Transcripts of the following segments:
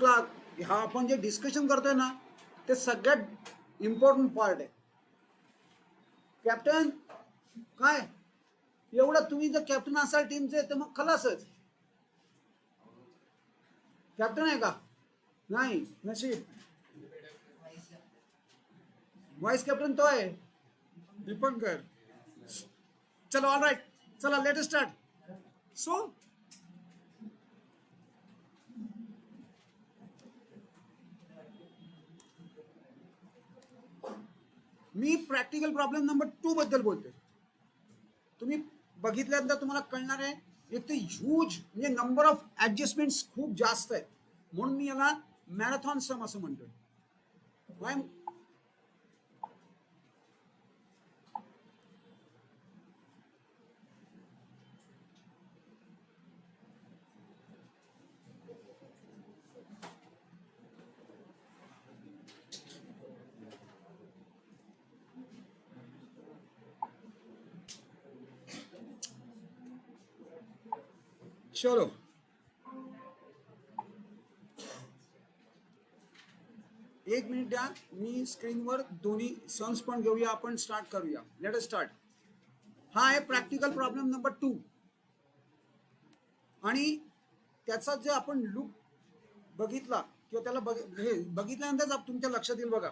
हा आपण जे डिस्कशन करतोय ना ते सगळ्यात इम्पॉर्टंट पार्ट आहे. कॅप्टन काय एवढं तुम्ही जर कॅप्टन असाल टीमचे तर मग खलासच. कॅप्टन आहे का? नाही, नशीब. व्हाइस कॅप्टन तो आहे दीपंकर. चलो ऑल राइट, चला लेट स्टार्ट. सो मी प्रॅक्टिकल प्रॉब्लेम नंबर 2 बद्दल बोलतोय. तुम्ही बघितल्यानंतर तुम्हाला कळणार आहे एक ते ह्यूज म्हणजे नंबर ऑफ ऍडजस्टमेंट्स खूप जास्त आहेत, म्हणून मी याला मॅरेथॉन सम असं म्हणतोय. चलो एक मिनिट द्या, मी स्क्रीनवर दोन्ही सन्स पण घेऊया, आपण स्टार्ट करूया. Let us start. हा आहे प्रॅक्टिकल प्रॉब्लेम नंबर 2 आणि त्याचा जे आपण लुक बघितला किंवा त्याला बघितल्यानंतर तुमच्या लक्षात येईल बघा.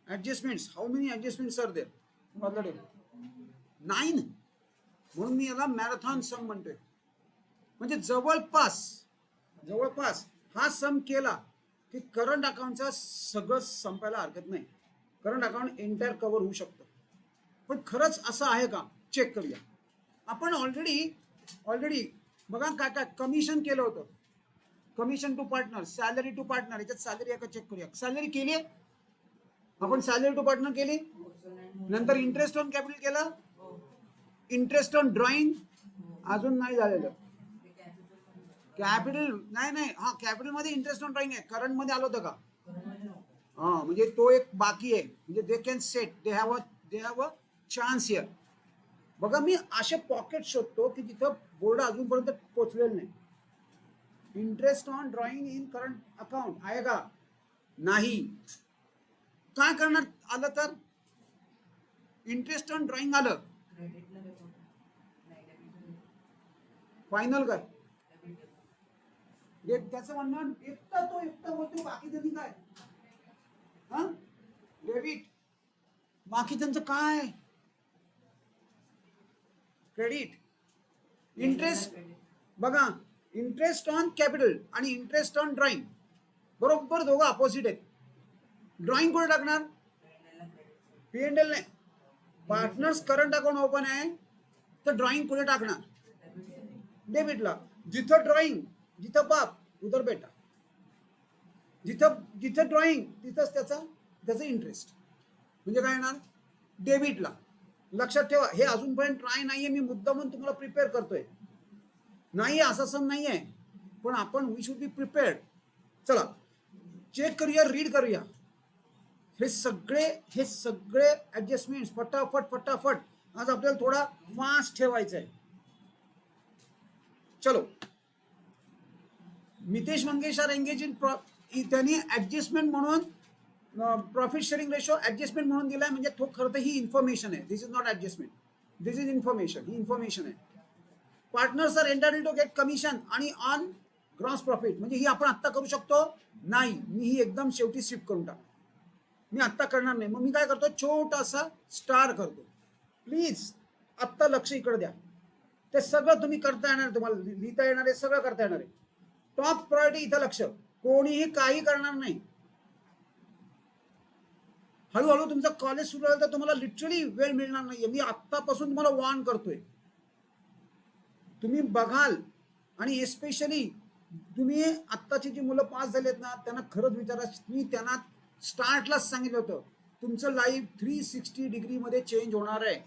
ऍडजस्टमेंट्स, हाऊ मेनी ऍडजस्टमेंट्स आर देयर? 9. म्हणून मी याला मॅरेथॉन सम म्हणतोय. म्हणजे जवळपास हा सम केला की करंट अकाउंटचा सगळं संपायला हरकत नाही. करंट अकाउंट एंटायर कव्हर होऊ शकतं. पण खरंच असं आहे का? चेक करूया. आपण ऑलरेडी बघा काय काय कमिशन केलं होतं. Commission to partner, salary to partner. याच्यात सॅलरी आहे का चेक करूया. सॅलरी केली आहे आपण, सॅलरी टू पार्टनर केली. नंतर इंटरेस्ट ऑन कॅपिटल केलं, इंटरेस्ट ऑन ड्रॉइंग अजून नाही झालेलं. कॅपिटल नाही हा कॅपिटल मध्ये इंटरेस्ट ऑन ड्रॉइंग आहे. करंट मध्ये आलं होतं का? हा म्हणजे तो एक बाकी आहे. म्हणजे they can set, they have a chance here. बघा मी असे पॉकेट शोधतो की तिथं बोर्ड अजूनपर्यंत पोहोचलेलं नाही. Interest on drawing in current account आहे का? नाही. काय करणार आलं तर? इंटरेस्ट ऑन ड्रॉइंग आलं, फायनल काय त्याचं म्हणणं एकटा बोलतो, बाकी त्यांनी काय हा डेबिट, बाकी त्यांचं काय क्रेडिट. इंटरेस्ट बघा, इंटरेस्ट ऑन कॅपिटल आणि इंटरेस्ट ऑन ड्रॉइंग बरोबर दोघं अपोजिट आहेत. ड्रॉइंग कुठे टाकणार? P&L नाही. पार्टनर्स करंट अकाउंट ओपन आहे तर ड्रॉइंग कुठे टाकणार? डेबिटला. जिथं ड्रॉइंग जिथं बाप उधर बेटा. जिथं ड्रॉइंग तिथंच त्याचं इंटरेस्ट. म्हणजे काय येणार? डेबिटला. लक्षात ठेवा, हे अजूनपर्यंत ट्राय नाहीये. मी मुद्दा म्हणून तुम्हाला प्रिपेअर करतोय. नाही असं सम नाही आहे, पण आपण वी शुड बी प्रिपेअर्ड. चला चेक करूया, रीड करूया. हे सगळे ऍडजस्टमेंट्स फटाफट आज आपल्याला थोडा फास्ट ठेवायचा आहे. चलो. Mitesh Mangesh are engage in त्यांनी ऍडजस्टमेंट म्हणून प्रॉफिट शेअरिंग रेशो ऍडजस्टमेंट म्हणून दिलाय. म्हणजे तो खरं तर ही इन्फॉर्मेशन आहे. This is not adjustment, this is information. ही इन्फॉर्मेशन आहे. Partners are entitled to get commission आणि ऑन ग्रॉस प्रॉफिट. म्हणजे ही आपण आत्ता करू शकतो? नाही, मी ही एकदम शेवटी शिफ्ट करून टाक. मी आत्ता करणार नाही. मग मी काय करतो, छोटासा स्टार करतो. प्लीज आत्ता लक्ष इकडे द्या. ते सगळं तुम्ही करता येणार, तुम्हाला लिहिता येणार आहे, सगळं करता येणार आहे. टॉप प्रायोरिटी इथं लक्ष. कोणीही काही करणार नाही. हळूहळू तुमचं कॉलेज सुरू झालं तर तुम्हाला लिटरली वेळ मिळणार नाहीये. मी आत्तापासून तुम्हाला वॉर्न करतोय. तुम्ही बघाल आणि एस्पेशली तुम्ही आत्ताची जी मुलं पास झालेत ना त्यांना खरंच विचारा. मी त्यांना स्टार्टलाच सांगितलं होतं तुमचं लाईफ 360 डिग्रीमध्ये चेंज होणार आहे.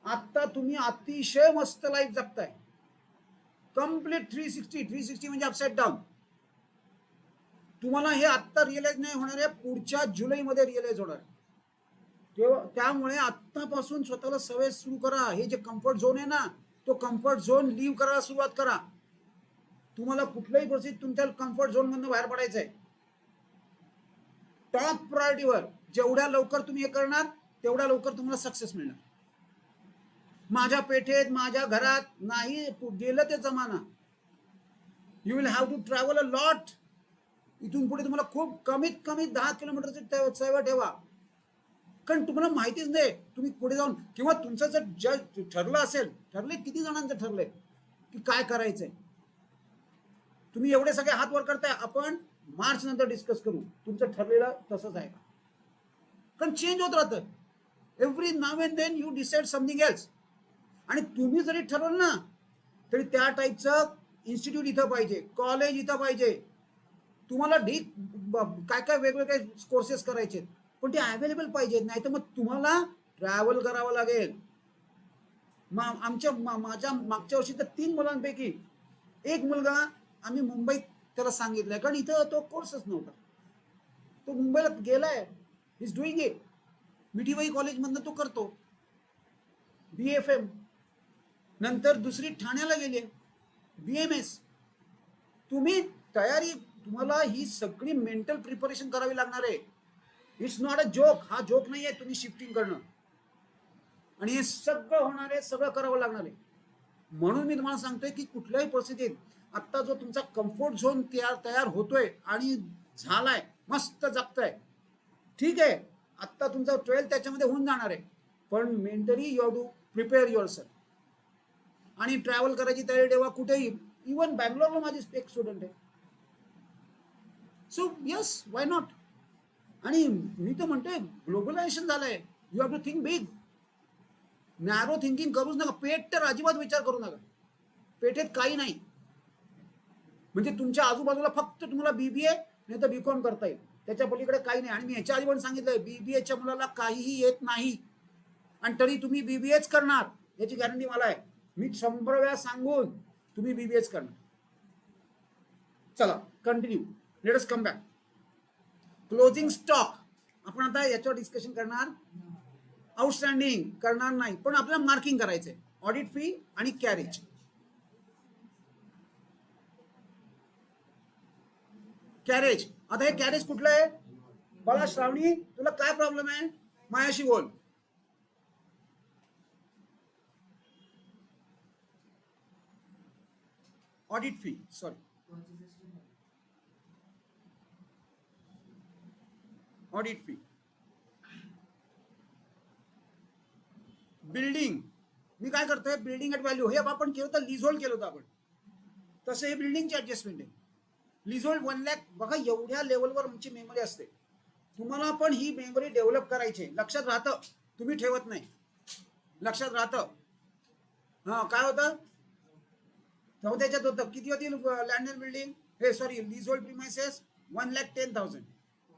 आत्ता तुम्ही अतिशय मस्त लाईफ जगताय. कम्प्लीट 360 म्हणजे अपसाइड डाऊन. तुम्हाला हे आत्ता रिअलाइज नाही होणार आहे, पुढच्या जुलैमध्ये रिअलाइज होणार आहे. त्यामुळे आत्तापासून स्वतःला सवय सुरू करा. हे जे कम्फर्ट झोन आहे ना तो कम्फर्ट झोन लीव्ह करायला सुरुवात करा. तुम्हाला कुठल्याही परिस्थितीत तुमच्या कम्फर्ट झोन मधून बाहेर पडायचं आहे. टॉप प्रायोरिटीवर जेवढ्या लवकर तुम्ही हे करणार तेवढ्या लवकर तुम्हाला सक्सेस मिळणार. माझ्या पेठेत माझ्या घरात नाही गेलं ते जमाना. You will have to travel a lot. इथून पुढे तुम्हाला खूप कमीत कमी 10 किलोमीटरची सेवा ठेवा, कारण तुम्हाला माहितीच नाही तुम्ही पुढे जाऊन, किंवा तुमचं जर ठरलं असेल, ठरले किती जणांचं ठरलंय की काय करायचंय, तुम्ही एवढे सगळे हात वर करताय. आपण मार्च नंतर डिस्कस करू तुमचं ठरलेलं तसंच आहे का, कारण चेंज होत राहतं. Every now and then you decide something else. आणि तुम्ही जरी ठरवलं ना तरी त्या टाईपचं इन्स्टिट्यूट इथं पाहिजे, कॉलेज इथं पाहिजे. तुम्हाला ढीक काय काय वेगवेगळे कोर्सेस करायचे, पण ते अवेलेबल पाहिजेत, नाही तर मग तुम्हाला ट्रॅव्हल करावं लागेल. माझ्या मागच्या वर्षी तर 3 मुलांपैकी एक मुलगा आम्ही मुंबईत त्याला सांगितलंय, कारण इथं तो कोर्सच नव्हता. तो मुंबईला गेलाय, इज डुईंग इट. मिठीबाई कॉलेजमधनं तो करतो BFM. नंतर दुसरी ठाण्याला गेली BMS. तुम्ही तयारी, तुम्हाला ही सगळी मेंटल प्रिपरेशन करावी लागणार आहे. It's not a joke. हा जोक नाही आहे तुम्ही शिफ्टिंग करणं, आणि हे सगळं होणार आहे, सगळं करावं लागणार आहे. म्हणून मी तुम्हाला सांगतोय की कुठल्याही परिस्थितीत आता जो तुमचा कम्फर्ट झोन तयार होतोय आणि झालाय, मस्त जगताय, ठीक आहे. आता तुमचा 12th त्याच्यामध्ये होऊन जाणार आहे, पण mentally you have to prepare yourself. आणि ट्रॅव्हल करायची तयारी ठेवा कुठेही. इवन बँगलोरला माझी एक स्टुडंट आहे. So yes, why not. आणि मी तर म्हणतोय ग्लोबलायझेशन झालंय, you have to think big. Narrow thinking करूच नका. पेठ तर अजिबात विचार करू नका. पेठेत काही नाही, म्हणजे तुमच्या आजूबाजूला फक्त तुम्हाला BBA नाही तर BCom करता येईल, त्याच्या पलीकडे काही नाही. आणि मी ह्याच्या आधी पण सांगितलंय BBAच्या मुलाला काहीही येत नाही, आणि तरी तुम्ही BBAच करणार याची गॅरंटी मला आहे. मी 100 वेळा सांगून तुम्ही BBAच करणार. चला continue, let us come back. Closing stock आपण आता याच्यावर डिस्कशन करणार. आउटस्टँडिंग करणार नाही, पण आपल्याला मार्किंग करायचंय. ऑडिट फी आणि कॅरेज. कॅरेज, आता हे कॅरेज कुठलं आहे? मला श्रावणी, तुला काय प्रॉब्लेम आहे? माझ्याशी बोल. Audit fee, sorry, audit fee. Building, मी काय करतोय, बिल्डिंग ॲट व्हॅल्यू हे आपण केलं होतं, लिझोल्ड केलं होतं आपण, तसं हे बिल्डिंगची ऍडजस्टमेंट आहे. लिझोल्ड 1 लाख. बघा एवढ्या लेवलवर आमची मेमरी असते. तुम्हाला पण ही मेमरी डेव्हलप करायची, लक्षात राहतं, तुम्ही ठेवत नाही, लक्षात राहतं. हा काय होतं, चौथ्याच्यात होतं. किती होती लँड अँड बिल्डिंग, हे सॉरी लिझोल्ड प्रिमाइसेस 1,10,000.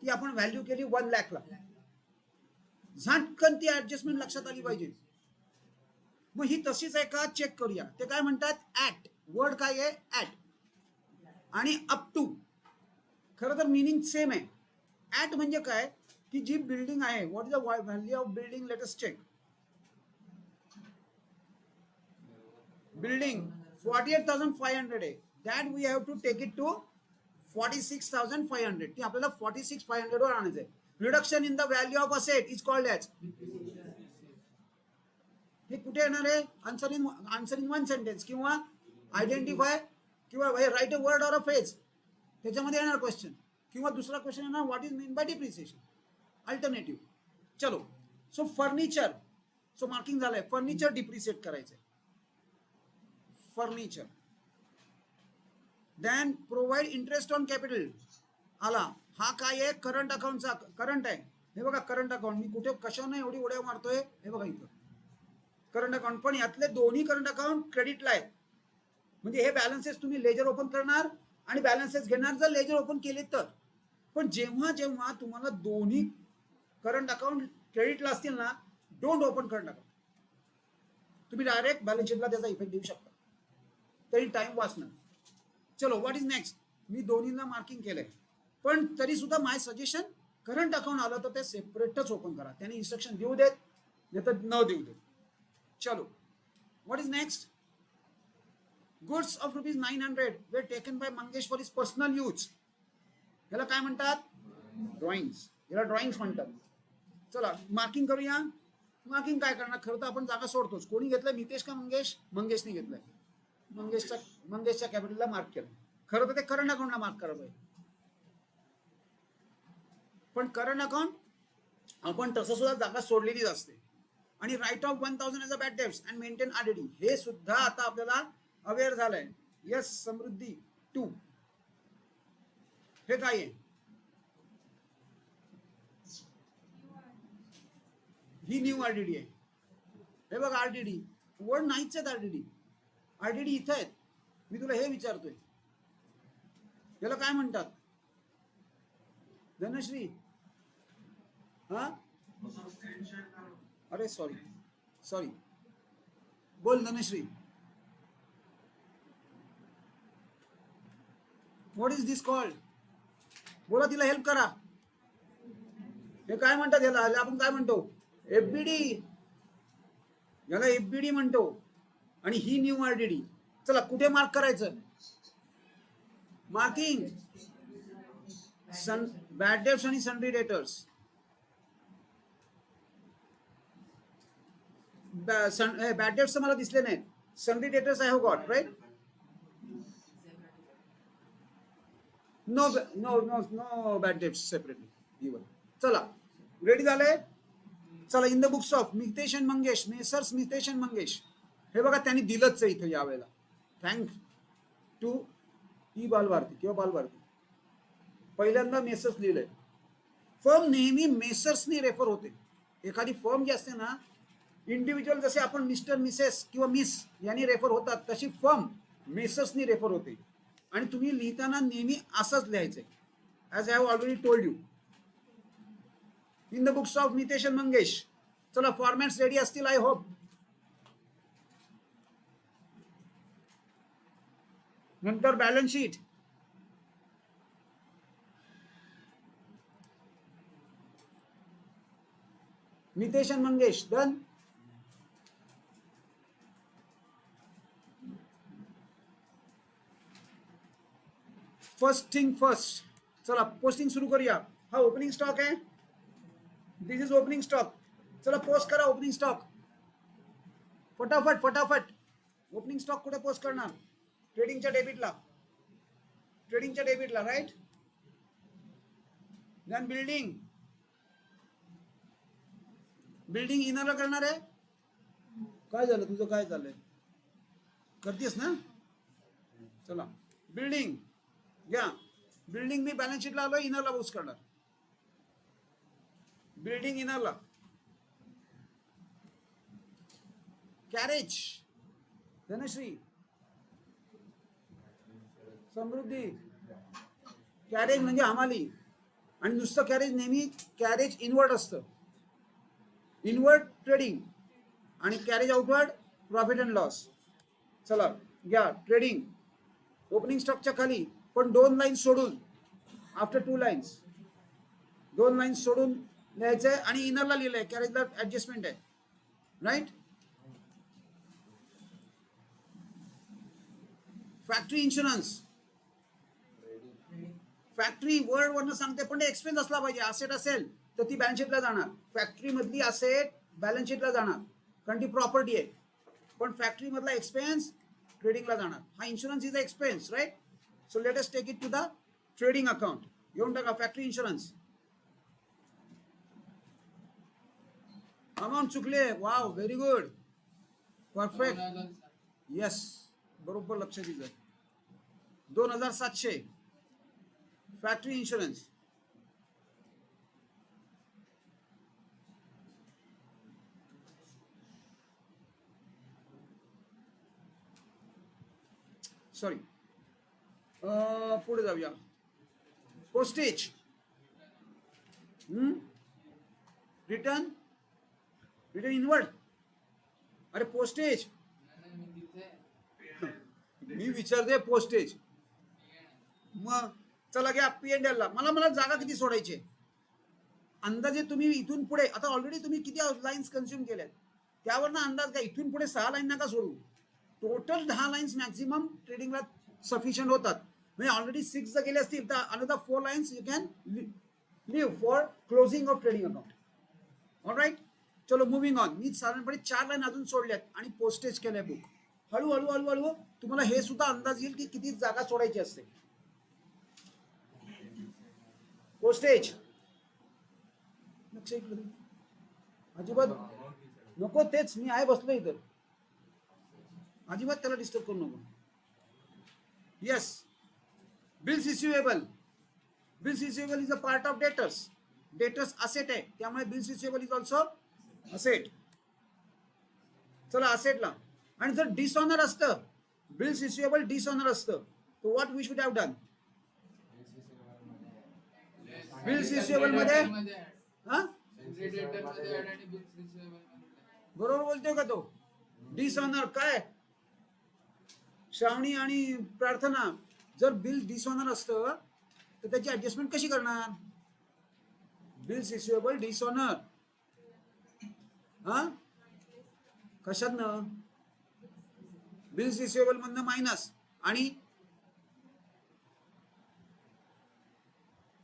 ती आपण व्हॅल्यू केली 1 लाखला. झटकन ती ऍडजस्टमेंट लक्षात आली पाहिजे. मग ही तशीच आहे का चेक करूया. ते काय म्हणतात, ऍट. वर्ड काय आहे, ऍट. आणि अप टू, खरं तर मिनिंग सेम आहे. ऍट म्हणजे काय की जी बिल्डिंग आहे, what is the value of building, let us check. Building 48,500 आहे, that we have to take it to 46,500. ती आपल्याला 46,500 वर आणायचं आहे. Reduction in the value of asset is called as. हे कुठे येणार आहे, आन्सर इन 1 सेंटेन्स, किंवा आयडेंटिफाय, किंवा write a word or a phrase, त्याच्यामध्ये येणार क्वेश्चन. किंवा दुसरा क्वेश्चन येणार, what is mean bye depreciation, alternative. चलो, सो फर्निचर, सो मार्किंग झालंय. फर्निचर डिप्रिशिएट करायचंय, furniture. Then provide interest on capital आला. हा काय आहे, करंट अकाउंटचा, करंट आहे. हे बघा करंट अकाउंट, मी कुठे कशाने एवढी उड्या मारतोय, हे बघा इथं करंट अकाउंट. पण यातले दोन्ही करंट अकाउंट क्रेडिटला आहेत, म्हणजे हे बॅलन्सेस तुम्ही लेजर ओपन करणार आणि बॅलन्सेस घेणार जर लेजर ओपन केले तर. पण जेव्हा जेव्हा तुम्हाला दोन्ही करंट अकाउंट क्रेडिटला असतील ना, डोंट ओपन करंट अकाउंट. तुम्ही डायरेक्ट बॅलन्स शीटला त्याचा इफेक्ट देऊ शकता, तरी टाइम वाचणार. चलो, व्हॉट इज नेक्स्ट. मी दोन्हीला मार्किंग केलंय, पण तरी सुद्धा माय सजेशन, करंट अकाउंट आलं तर ते सेपरेटच ओपन करा. त्याने इन्स्ट्रक्शन देऊ देत नाही तर न देऊ देत. चलो, what is next. Goods of ₹900 where taken by Mangesh for his personal use. याला काय म्हणतात? ड्रॉइंग्स. याला ड्रॉइंग्स म्हणतात. चला मार्किंग करूया. मार्किंग काय करणार? खरं तर आपण जागा सोडतोच. कोणी घेतलंय? मितेश का मंगेश? मंगेशने घेतलंय. मंगेशच्या कॅपिटलला मार्क केलं. खरं तर ते करंट अकाउंटला मार्क करायला पाहिजे, पण करंट अकाउंट आपण तसं सुद्धा जागा सोडलेलीच असते. आणि write off 1000 as a bad debts and maintain RDD हे सुद्धा आता आपल्याला अवेअर झालंय. यस समृद्धी 2 हे काय आहे? ही न्यू आरडीडी आहे. हे बघ आरडीडी वर्ड नाहीच आहेत. आरडीडी इथं आहेत. मी तुला हे विचारतोय, याला काय म्हणतात? धनश्री हा अरे सॉरी बोल Dhanashree. What is this called? बोला, तिला हेल्प करा. हे काय म्हणतात याला? आपण काय म्हणतो? एफबीडी. याला एफबीडी म्हणतो. आणि ही न्यू आरडीडी. चला कुठे मार्क करायचं? मार्किंग बॅड डेब्ट्स आणि सन्ड्री डेटर्स. बॅड डेब्ट्स मला दिसले नाहीत. Sundry debtors I have got right. No bad debts separately given. चला रेडी झाले. चला in the books of Mitesh and Mangesh, Messrs Mitesh and Mangesh. हे बघा त्यांनी दिलंच आहे इथं यावेळेला. थँक टू ई बालभारती किंवा बालभारती. पहिल्यांदा मेसर्स लिहिलंय. फर्म नेहमी मेसर्सनी रेफर होते. एखादी फर्म जी असते ना, इंडिव्हिज्युअल जसे आपण मिस्टर मिसेस किंवा मिस यांनी रेफर होतात, तशी फर्म मेसर्सनी रेफर होते. आणि तुम्ही लिहिताना नेहमी असंच लिहायचंय, as I have already told you. In the books of Mitesh and Mangesh. चला फॉर्मॅट्स रेडी असतील आय होप. नंतर balance sheet. Mitesh and Mangesh done. First thing first. चला पोस्टिंग सुरू करूया. हा ओपनिंग स्टॉक आहे. This is opening stock. चला पोस्ट करा ओपनिंग स्टॉक फटाफट. ओपनिंग स्टॉक कुठे पोस्ट करणार? ट्रेडिंगच्या डेबिटला राईट. देन बिल्डिंग इनरला करणार आहे. काय झालं तुझं? काय चाललंय? करतेस ना? चला बिल्डिंग घ्या. बिल्डिंग मी बॅलन्स शीटला आलो, इनरला पोस्ट करणार. बिल्डिंग इनरला. कॅरेज धनश्री समृद्धी. कॅरेज म्हणजे हमाली. आणि नुसतं कॅरेज नेहमी कॅरेज इनवर्ड असतं. इनवर्ड ट्रेडिंग आणि carriage outward profit and loss. चला घ्या ट्रेडिंग ओपनिंग स्टॉकच्या खाली, पण 2 लाईन्स सोडून. आफ्टर 2 लाईन्स 2 लाईन्स सोडून लिहायचंय. आणि इनरला लिहिलंय कॅरेजला ऍडजस्टमेंट आहे right. Factory insurance. Factory word वरनं सांगते, पण एक्सपेन्स असला पाहिजे. असेट असेल तर ती बॅलन्स शीटला जाणार. फॅक्टरी मधली असेट बॅलन्स शीटला जाणार कारण ती प्रॉपर्टी आहे. पण फॅक्टरी मधला एक्सपेन्स ट्रेडिंगला जाणार. हा insurance is a expense right. So let us take it to the trading account. घेऊन टाका फॅक्टरी इन्शुरन्स. अमाऊंट चुकले. Wow very good perfect. Yes बरोबर लक्ष दिलं. 2700 फॅक्टरी इन्शुरन्स. सॉरी पुढे जाऊया. पोस्टेज. Return inward. अरे पोस्टेज मी विचारते पोस्टेज. मग चला घ्या P&L ला. मला जागा किती सोडायची? अंदाजे तुम्ही इथून पुढे आता ऑलरेडी तुम्ही किती लाईन्स कन्झ्युम केल्यात त्यावर ना अंदाज घ्या. इथून पुढे 6 लाईन नका सोडू. टोटल 10 लाईन्स मॅक्झिमम ट्रेडिंगला सफिशियंट होतात. म्हणजे ऑलरेडी 6 जर गेले असतील तर another 4 lines you can leave for closing of trading account. Alright, चलो मुव्हिंग ऑन. मी साधारणपणे 4 लाईन अजून सोडल्यात आणि पोस्टेज केलंय बुक. हळूहळू हळूहळू तुम्हाला हे सुद्धा अंदाज येईल की किती जागा सोडायची असते. पोस्टेज अजिबात नको, तेच मी आहे बसलो इथं, अजिबात त्याला डिस्टर्ब करू नको. Yes, bills receivable. Bills receivable is a part of debtors. Debtors asset आहे, त्यामुळे bills receivable is also asset. चला असेटला. आणि जर डिसऑनर असतं, बिल्स रिसिवेबल डिसऑनर असतं, तर what we should have done? Bills receivable मध्ये हा बरोबर बोलतोय का तो? डिसऑनर काय श्रावणी आणि प्रार्थना, जर बिल डिसऑनर असतं तर त्याची ऍडजस्टमेंट कशी करणार? बिल्स रिसिवेबल डिसऑनर, हा कशातनं? बिल्स रिसिवेबल मधनं मायनस. आणि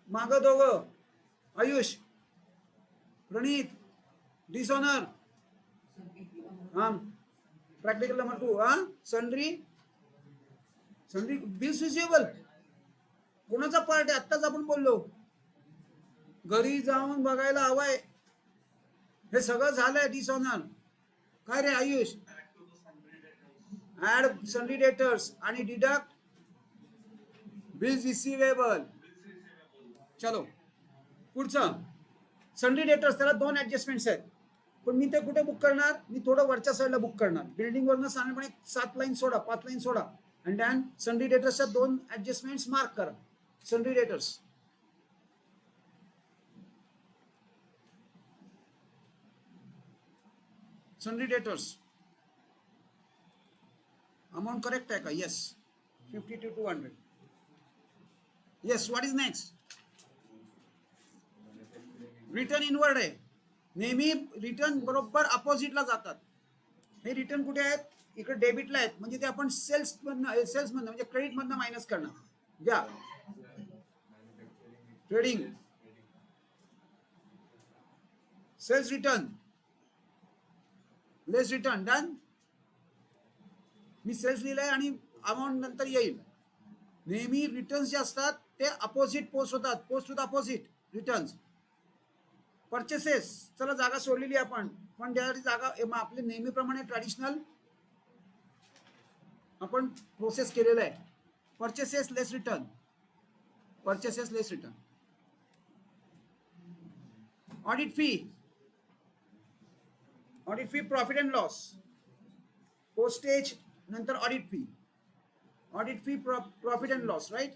माग दोघं आयुष प्रणीत डिसऑनर. हा प्रॅक्टिकल नंबर 2. हा सन्ड्री बिल्स रिसिवेबल कोणाचा पार्ट आहे? आत्ताच आपण बोललो, घरी जाऊन बघायला हवाय. हे सगळं झालंय डिसऑनर. काय रे आयुष? ऍड सन्ड्री डेटर्स आणि डिडक्ट बिल्स रिसिवेबल. चलो पुढचं सन्ड्री डेटर्स. त्याला 2 ऍडजस्टमेंट्स आहेत, पण मी ते कुठे बुक करणार? मी थोडं वरच्या साईडला बुक करणार. बिल्डिंग वरनं साधारणपणे 7 लाईन सोडा, 5 लाईन सोडा, आणि दॅन सन्ड्री डेटर्सच्या 2 ऍडजस्टमेंट्स मार्क करा. Sundry debtors sundry debtors amount correct आहे का? Yes, 50 to 200. Yes, what is next? Return inward आहे. नेहमी रिटर्न बरोबर अपोजिटला जातात. हे रिटर्न कुठे आहेत? इकडे डेबिटला आहेत, म्हणजे ते आपण सेल्स मधनं म्हणजे क्रेडिट मधनं मायनस करणार. घ्या ट्रेडिंग सेल्स रिटर्न लेस रिटर्न डन. मी सेल्स लिहिलंय आणि अमाऊंट नंतर येईल. नेहमी रिटर्न्स जे असतात ते अपोजिट पोस्ट होतात. Post with opposite returns. Purchases, चला जागा सोडलेली आपण, पण त्यासाठी जागा आपले नेहमीप्रमाणे ट्रॅडिशनल आपण प्रोसेस केलेलं आहे. Purchases less return, purchases less return. Audit fee, audit fee profit and loss. Postage नंतर audit fee. Audit fee profit and loss, right?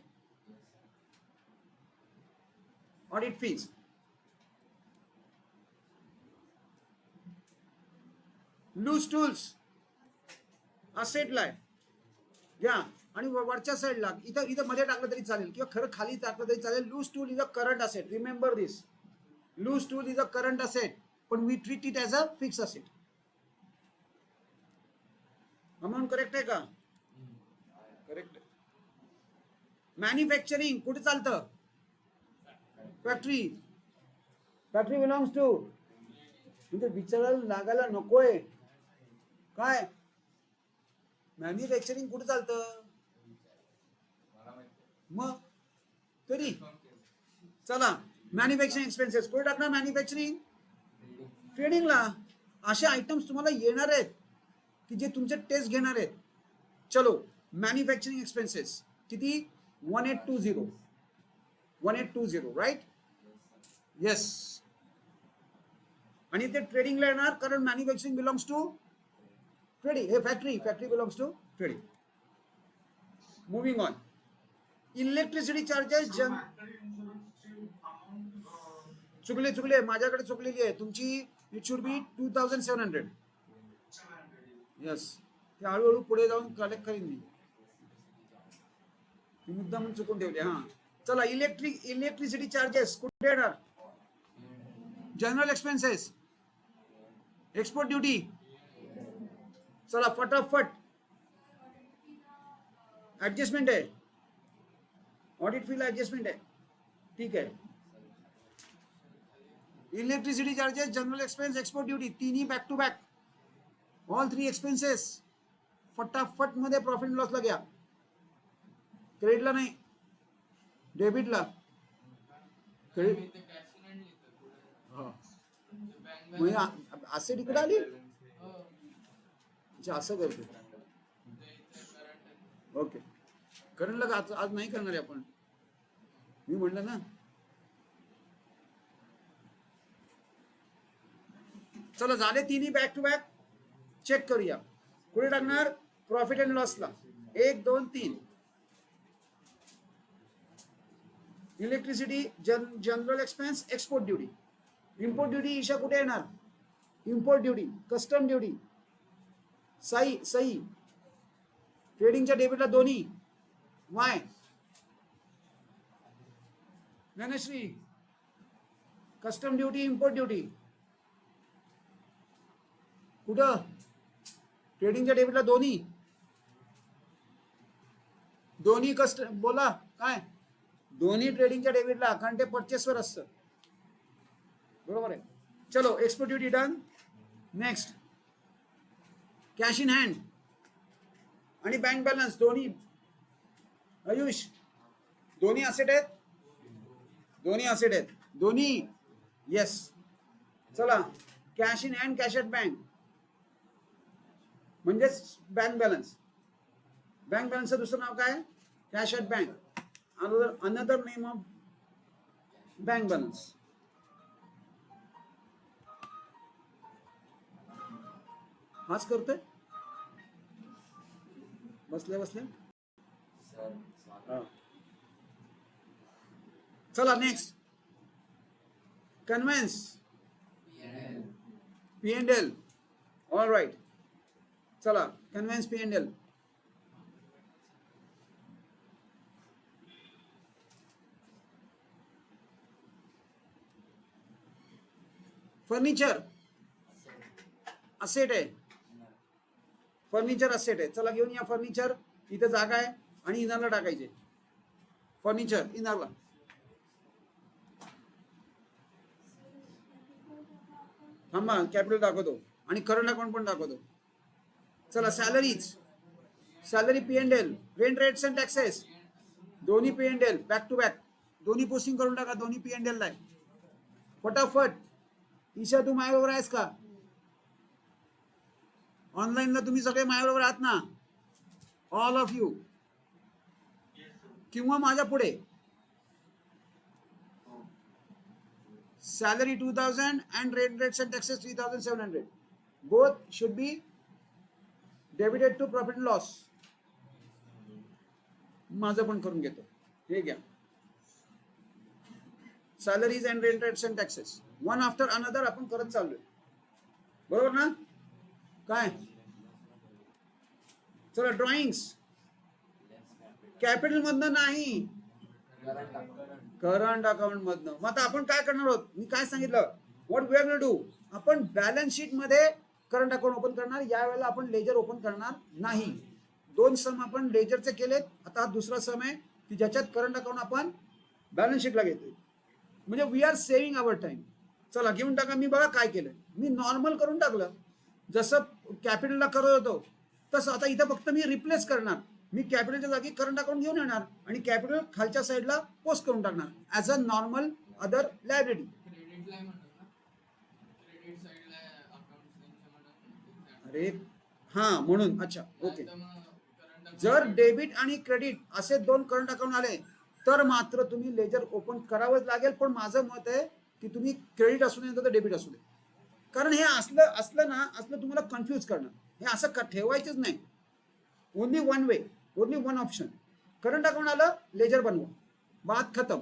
Audit fees. Loose tools असेटला आहे, घ्या. आणि वरच्या साईडला इथं इथं मध्ये टाकलं तरी चालेल, किंवा खरं खाली टाकलं तरी चालेल. Loose tool is a current asset. Remember this, loose tool is a current asset, पण we treat it as a fix asset. Amount correct आहे का? करेक्ट. मॅन्युफॅक्चरिंग कुठे चालतं? फॅक्टरी. फॅक्टरी बिलॉंग्स टू, म्हणजे विचारायला लागायला नकोय काय? मॅन्युफॅक्चरिंग कुठे चालतं? मग तरी चला मॅन्युफॅक्चरिंग एक्सपेन्सेस कुठे टाकणार? मॅन्युफॅक्चरिंग ट्रेडिंगला. असे आयटम्स तुम्हाला येणार आहेत की जे तुमचे टेस्ट घेणार आहेत. चलो मॅन्युफॅक्चरिंग एक्सपेन्सेस किती? 1820. 1820, राईट? येस. आणि ते ट्रेडिंगला येणार, कारण मॅन्युफॅक्चरिंग बिलॉंग्स टू ट्रेडिंग. हे factory belongs to trading. Moving on. Electricity charges चुकले माझ्याकडे चुकलेली आहे तुमची. It should be 2700. येस, ते हळूहळू पुढे जाऊन कलेक्ट करीन मी. मुद्दा म्हणून चुकून ठेवले. हा चला, इलेक्ट्रिसिटी चार्जेस कुठे येणार? General expenses, export duty. चला फटाफट ऍडजस्टमेंट आहे, ऑडिट फीला ऍडजस्टमेंट आहे, ठीक आहे. Electricity charges, general expense, export duty, तिन्ही back to back, all 3 expenses फटाफट मध्ये प्रॉफिट अँड लॉसला घ्या. क्रेडिटला नाही, डेबिटला. क्रेडिट असे तिकडे आली असं करतो. ओके, करंटला आज नाही करणार आहे आपण, मी म्हणलं ना. चला झाले तिन्ही बॅक टू बॅक, चेक करूया. कुठे टाकणार? प्रॉफिट अँड लॉसला. 1 2 3. Electricity, general expense, export duty. Import duty Isha कुठे येणार? इम्पोर्ट ड्युटी, कस्टम ड्युटी, सही. ट्रेडिंगच्या डेबिटला दोन्ही. Why Dnyanshree? Custom duty, import duty कुठं? ट्रेडिंगच्या डेबिटला दोन्ही कस्टम. बोला काय? दोन्ही ट्रेडिंगच्या डेबिटला, कारण ते परचेसवर असतं. बरोबर आहे. चलो, export duty done. Next cash in hand आणि बँक बॅलन्स दोन्ही. आयुष, दोन्ही असेट आहेत, दोन्ही. येस. चला, cash in hand, cash at bank म्हणजेच बँक बॅलन्स. बँक बॅलन्सचं दुसरं नाव काय? Cash at bank. Another name of bank balance. हाच करतोय बसल्या. चला next, conveyance, P&L. All right. चला, कन्व्हेन्स, P&L. फर्निचर असेट आहे, फर्निचर असेट आहे. चला घेऊन या फर्निचर. इथे जागा आहे आणि इनरला टाकायचे. फर्निचर इनरला. थांबा, कॅपिटल दाखवतो आणि करंट अकाउंट पण दाखवतो. चला, salaries, salary, P&L, rent, rates and taxes दोन्ही P&L बॅक टू बॅक. दोन्ही पोस्टिंग करून टाका, दोन्ही P&L ला आहे. फटाफट. ईशा, तू माझ्याबरोबर आहेस का? ऑनलाईनला तुम्ही सगळे माझ्याबरोबर आहात ना? All of you. किंवा माझ्या पुढे. Salary 2000 and rent, rates and taxes 3700. Both should be debited to profit and loss. माझं पण करून घेतो, हे घ्या. Salaries and rent, rates and taxes one after another आपण करत चाललोय. बरोबर ना? काय? चला, ड्रॉइंग्स कॅपिटल मधनं नाही, करंट अकाउंट मधनं. मग आता आपण काय करणार आहोत? मी काय सांगितलं, what we are going to do. आपण बॅलन्स शीट मध्ये करंट अकाउंट ओपन करणार. यावेळेला आपण लेजर ओपन करणार नाही. 2 सम आपण लेजरचे केलेत. आता दुसरा सम आहे की ज्याच्यात करंट अकाउंट आपण बॅलन्स शीटला घेतोय. म्हणजे we are saving our time. चला, घेऊन टाका. मी बघा काय केलं, मी नॉर्मल करून टाकलं. जसं कॅपिटलला करत होतो तसं आता इथं फक्त मी रिप्लेस करणार. मी कॅपिटलच्या जागी करंट अकाउंट घेऊन येणार आणि कॅपिटल खालच्या साईडला पोस्ट करून टाकणार as a normal other liability. अरे हां, म्हणून. अच्छा, ओके. जर डेबिट आणि क्रेडिट असे 2 करंट अकाउंट आले तर मात्र तुम्ही लेजर ओपन करावंच लागेल. पण माझं मत आहे की तुम्ही क्रेडिट असू नये तर डेबिट असू दे. कारण हे असलं तुम्हाला कन्फ्यूज करणार. हे असं ठेवायचंच नाही. Only one way, only one option. Current account आलं, लेजर बनवा, बात खतम.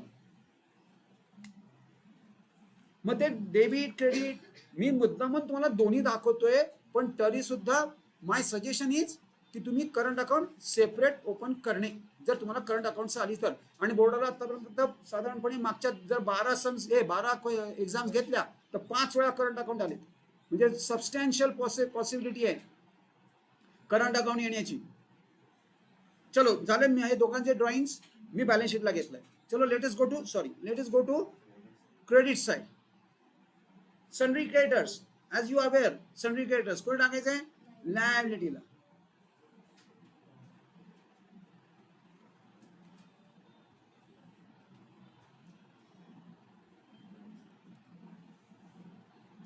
मग ते डेबिट क्रेडिट मी मुद्दामून तुम्हाला दोन्ही दाखवतोय. पण तरी सुद्धा माय सजेशन इज की तुम्ही करंट अकाउंट सेपरेट ओपन करणे, जर तुम्हाला करंट अकाउंट आली तर. आणि बोर्डाला आतापर्यंत साधारणपणे मागच्या जर 12 एक्झाम्स घेतल्या तर 5 वेळा करंट अकाउंट आले. म्हणजे सबस्टॅन्शियल पॉसिबिलिटी आहे करंट अकाउंट येण्याची. चलो झाले मी हे दोघांचे ड्रॉइंग्स मी बॅलन्स शीटला घेतलंय. चलो let us go to credit side. Sundry creditors as you aware sundry creditors कुठे टाकायचं आहे? लायबिलिटीला.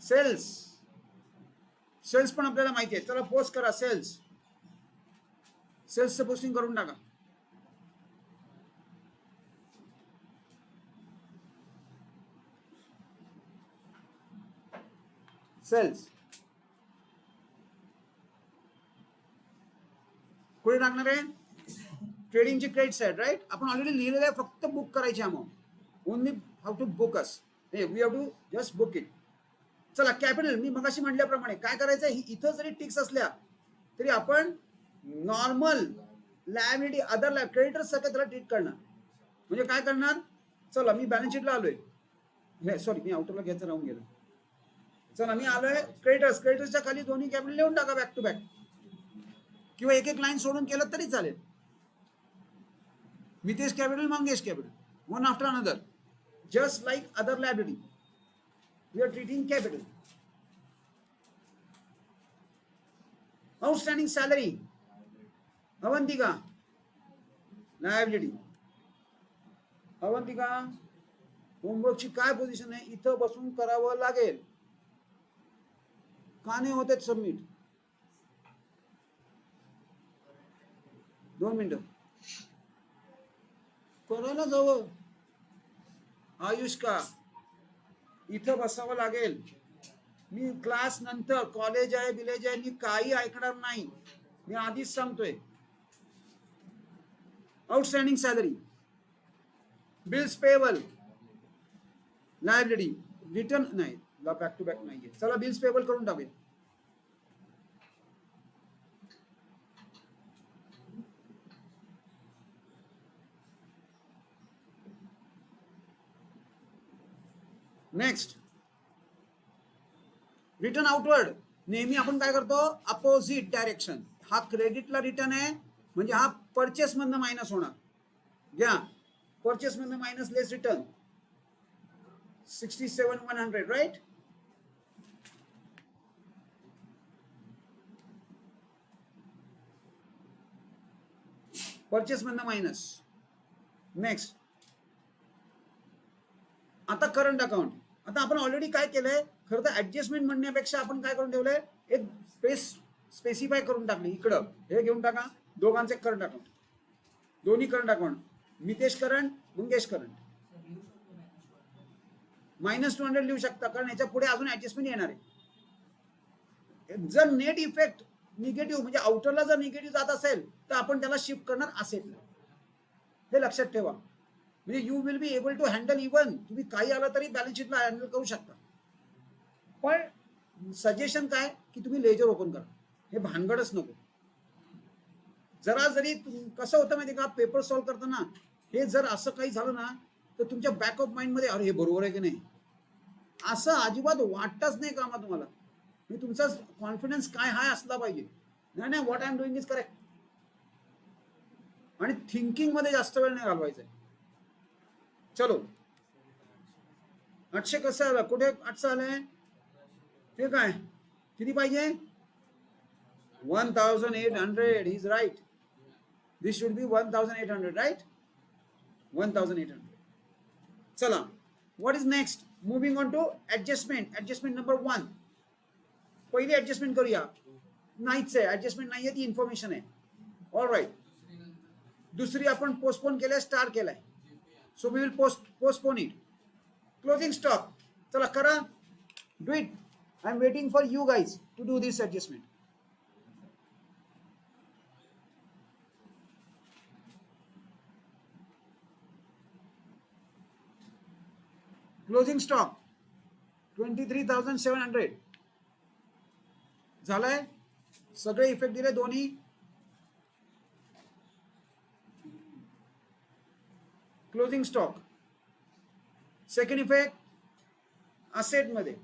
सेल्स पण आपल्याला माहिती आहे. चला पोस्ट करा सेल्सचं पोस्टिंग करून टाका. सेल्स कुठे टाकणार आहे? ट्रेडिंगची क्रेडिट साइड राईट. आपण ऑलरेडी लिहिलेलं आहे, फक्त बुक करायची amount. Only how to book us. We have to just book it. चला कॅपिटल मी मगाशी म्हटल्याप्रमाणे काय करायचं, इथं जरी टिक्स असल्या तरी आपण नॉर्मल लायबिलिटी अदर लायब क्रेडिटर्स सारखं त्याला ट्रीट करणार. म्हणजे काय करणार? चला मी बॅलन्स शीटला आलोय. सॉरी मी आउटरला घ्यायचं राहून गेलो. चला मी आलोय क्रेडिटर्सच्या खाली दोन्ही कॅपिटल लिहून टाका बॅक टू बॅक, किंवा एक एक लाईन सोडून केलं तरी चालेल. Mitesh capital, Mangesh capital, one after another, just like other liability we are treating capital. Outstanding salary Avantika liability. Avantika होमवर्कची काय पोझिशन आहे? इथं बसून करावं लागेल. का नाही होते सबमिट? 2 मिनिटं करायला जावं. आयुष का इथं बसावं लागेल. मी क्लास नंतर कॉलेज आहे विलेज आहे मी काही ऐकणार नाही, मी आधीच सांगतोय. Outstanding salary, bills payable, liability, return नाही, बॅक टू बॅक नाहीये. चला बिल्स पेएबल करून टाकूया. Next return outward. नेहमी आपण काय करतो? Opposite direction. हा क्रेडिटला रिटर्न आहे म्हणजे हा परचेस मधनं मायनस होणार. घ्या परचेस मधनं मायनस लेस रिटर्न 67,100 राईट. परचेस मधनं मायनस. नेक्स्ट आता करंट अकाउंट. आता आपण ऑलरेडी काय केलंय, खरं तर ऍडजस्टमेंट म्हणण्यापेक्षा आपण काय करून ठेवलंय, एक स्पेसिफाय करून टाकली. इकडं हे घेऊन टाका, दोघांचे करंट अकाउंट, दोन्ही current account. Mitesh current, Mangesh current. -200 लिहू शकता, कारण याच्या पुढे अजून ऍडजस्टमेंट येणार आहे. जर नेट इफेक्ट निगेटिव्ह म्हणजे आउटरला जर निगेटिव्ह जात असेल तर आपण त्याला शिफ्ट करणार असेटला. हे लक्षात ठेवा. म्हणजे you will be able to handle even तुम्ही काही आलं तरी बॅलन्स शीटला हँडल करू शकता. पण सजेशन काय की तुम्ही लेजर ओपन करा, हे भानगडच नको. जरा जरी कसं होतं माहिती का, पेपर सॉल्व्ह करताना हे जर असं काही झालं ना तर तुमच्या बॅक ऑफ माइंड मध्ये अरे हे बरोबर आहे की नाही असं अजिबात वाटतच नाही कामा तुम्हाला. मी तुमचा कॉन्फिडन्स काय हाय असला पाहिजे. नाही नाही what I am doing is correct. आणि थिंकिंग मध्ये जास्त वेळ नाही घालवायचा. चलो 800 कसं आलं? कुठे 800 आलंय? हे काय किती पाहिजे? 1800. He is right. This should be 1800 right. 1800. चला what is next? Moving on to adjustment. Adjustment number 1. पहिली ऍडजस्टमेंट करूया. नाहीच आहे ऍडजस्टमेंट, नाहीये ती इन्फॉर्मेशन आहे. All right. दुसरी आपण पोस्टपोन केलंय, स्टार केलाय. So we will postpone it. Closing stock. चला करा, do it. I am waiting for you guys to do this adjustment. Closing stock 23,700 झालाय. सगळे इफेक्ट दिले दोन्ही. Closing stock. Second effect asset मध्ये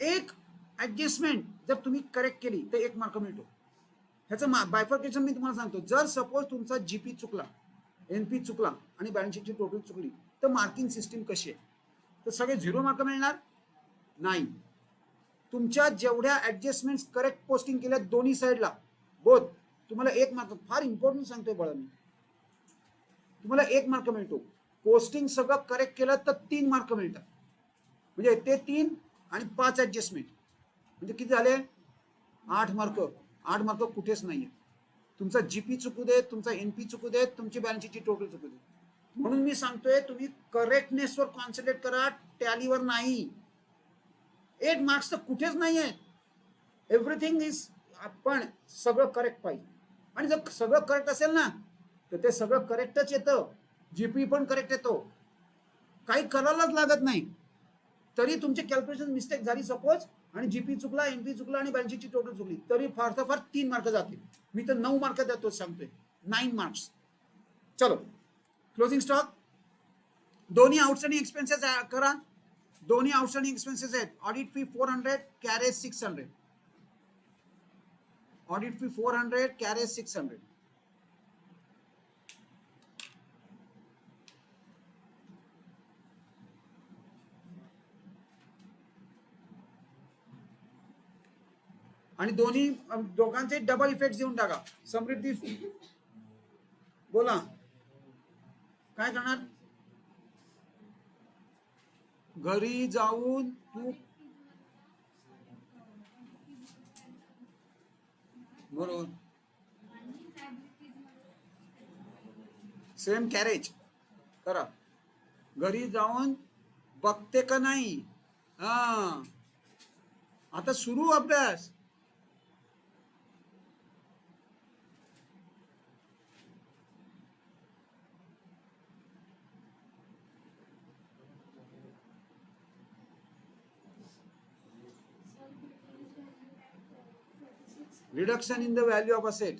एक ऍडजस्टमेंट जर तुम्ही करेक्ट केली तर 1 मार्क मिळतो. ह्याचं बायफर्केशन मी तुम्हाला सांगतो. जर सपोज तुमचा जीपी चुकला, एनपी चुकला आणि बॅलन्स शीटची टोटल चुकली, तर मार्किंग सिस्टीम कशी आहे? तर सगळे 0 मार्क मिळणार नाही. तुमच्या जेवढ्या ऍडजस्टमेंट करेक्ट पोस्टिंग केल्या दोन्ही साईडला बोथ, तुम्हाला 1 मार्क, फार इम्पॉर्टंट सांगतोय बळा मी, तुम्हाला 1 मार्क मिळतो. पोस्टिंग सगळं करेक्ट केलं तर 3 मार्क मिळतात. म्हणजे ते 3 आणि 5 ऍडजस्टमेंट म्हणजे किती झाले? 8 मार्क. 8 मार्क कुठेच नाहीये. तुमचा जीपी चुकू देत, तुमचा एनपी चुकू देत, तुमची बॅलन्स शीटची टोटल चुकू देत. म्हणून मी सांगतोय तुम्ही करेक्टनेसवर कॉन्सन्ट्रेट करा, टॅलीवर नाही. 8 मार्क्स तर कुठेच नाहीये. एव्हरीथिंग इज, आपण सगळं करेक्ट पाहिजे. आणि जर सगळं करेक्ट असेल ना, तर ते सगळं करेक्टच येतं. जीपी पण करेक्ट येतो, काही करायलाच लागत नाही. तरी तुमची कॅल्क्युलेशन मिस्टेक झाली सपोज, आणि जीपी चुकला, एनपी चुकला आणि बॅलन्स शीटची टोटल चुकली, तरी फार तर फार 3 मार्क जातील. मी तर 9 मार्क देतो सांगतोय, 9 मार्क्स. चलो क्लोजिंग स्टॉक. दोन्ही आउटस्टँडिंग एक्सपेन्सेस करा. दोन्ही आउटस्टँडिंग एक्सपेन्सेस आहेत. Audit fee 400, carriage 600. Audit fee 400, carriage 600. आणि दोघांचे डबल इफेक्ट देऊन टाका. समृद्धी, बोला काय करणार? घरी जाऊन तू, बरोबर, सेम कॅरेज करा. घरी जाऊन बघते का नाही? हा, आता सुरू अभ्यास. Reduction in the value of asset.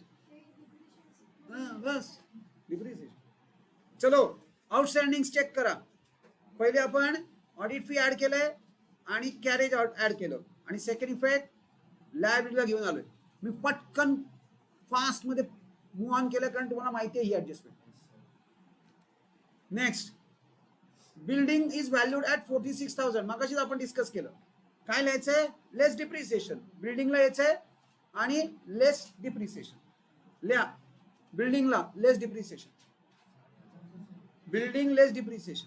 Bus depreciation. चलो आउटस्टँडिंग चेक करा. पहिले आपण ऑडिट फी ऍड केलंय आणि कॅरेज ऍड केलं, आणि सेकंड इफेक्ट लायबिलिटीला घेऊन आलोय. मी पटकन फास्ट मध्ये मूव्ह ऑन केलं, कारण तुम्हाला माहिती आहे ही adjustment. Next, building is valued at 46,000. मगाशीच आपण डिस्कस केलं. काय लिहायचंय? Less depreciation. बिल्डिंगला यायचंय आणि लेस डिप्रिसिएशन लिहा. बिल्डिंगला less depreciation, building less depreciation.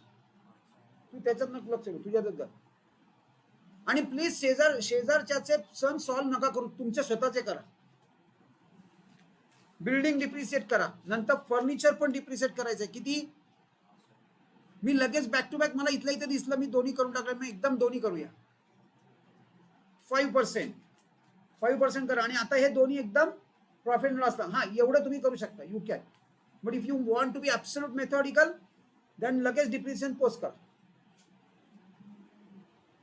तू त्याच्यात नको लक्ष देऊ, तुझ्यातच जा. आणि प्लीज शेजारच्याचे सण सॉल्व नका करू, तुमचे स्वतःचे करा. बिल्डिंग डिप्रिसिएट करा, नंतर फर्निचर पण डिप्रिसिएट करायचंय. किती? मी लगेच बॅक टू बॅक, मला इथलं इथं दिसलं, मी दोन्ही करून टाकलं. मी एकदम दोन्ही करूया. 5%, 5% करा. आणि आता हे दोन्ही एकदम प्रॉफिट लॉस. हा, एवढं तुम्ही करू शकता, you can. But if you want to be absolute methodical, then लगेच डिप्रिसिएशन पोस्ट करा.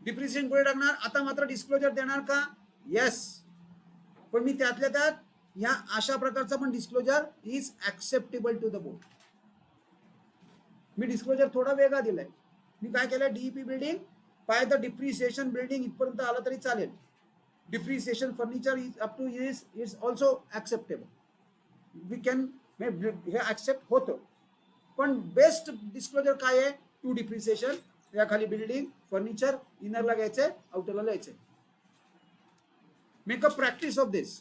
डिप्रिसिएशन पुढे टाकणार. आता मात्र डिस्क्लोजर देणार का? येस. पण मी त्यातल्या त्यात ह्या अशा प्रकारचा पण disclosure is acceptable to the board. मी डिस्क्लोजर थोडा वेगळा दिलाय. मी काय केलंय? DEP building by the depreciation building इथपर्यंत आलं तरी चालेल. Depreciation furniture is up to is also acceptable. We can, हे ऍक्सेप्ट होतं. पण बेस्ट डिस्क्लोजर काय आहे? टू डिप्रिसिएशन, या खाली बिल्डिंग फर्निचर, इनरला घ्यायचंय, आउटरला लिहायचंय. Make a practice of this.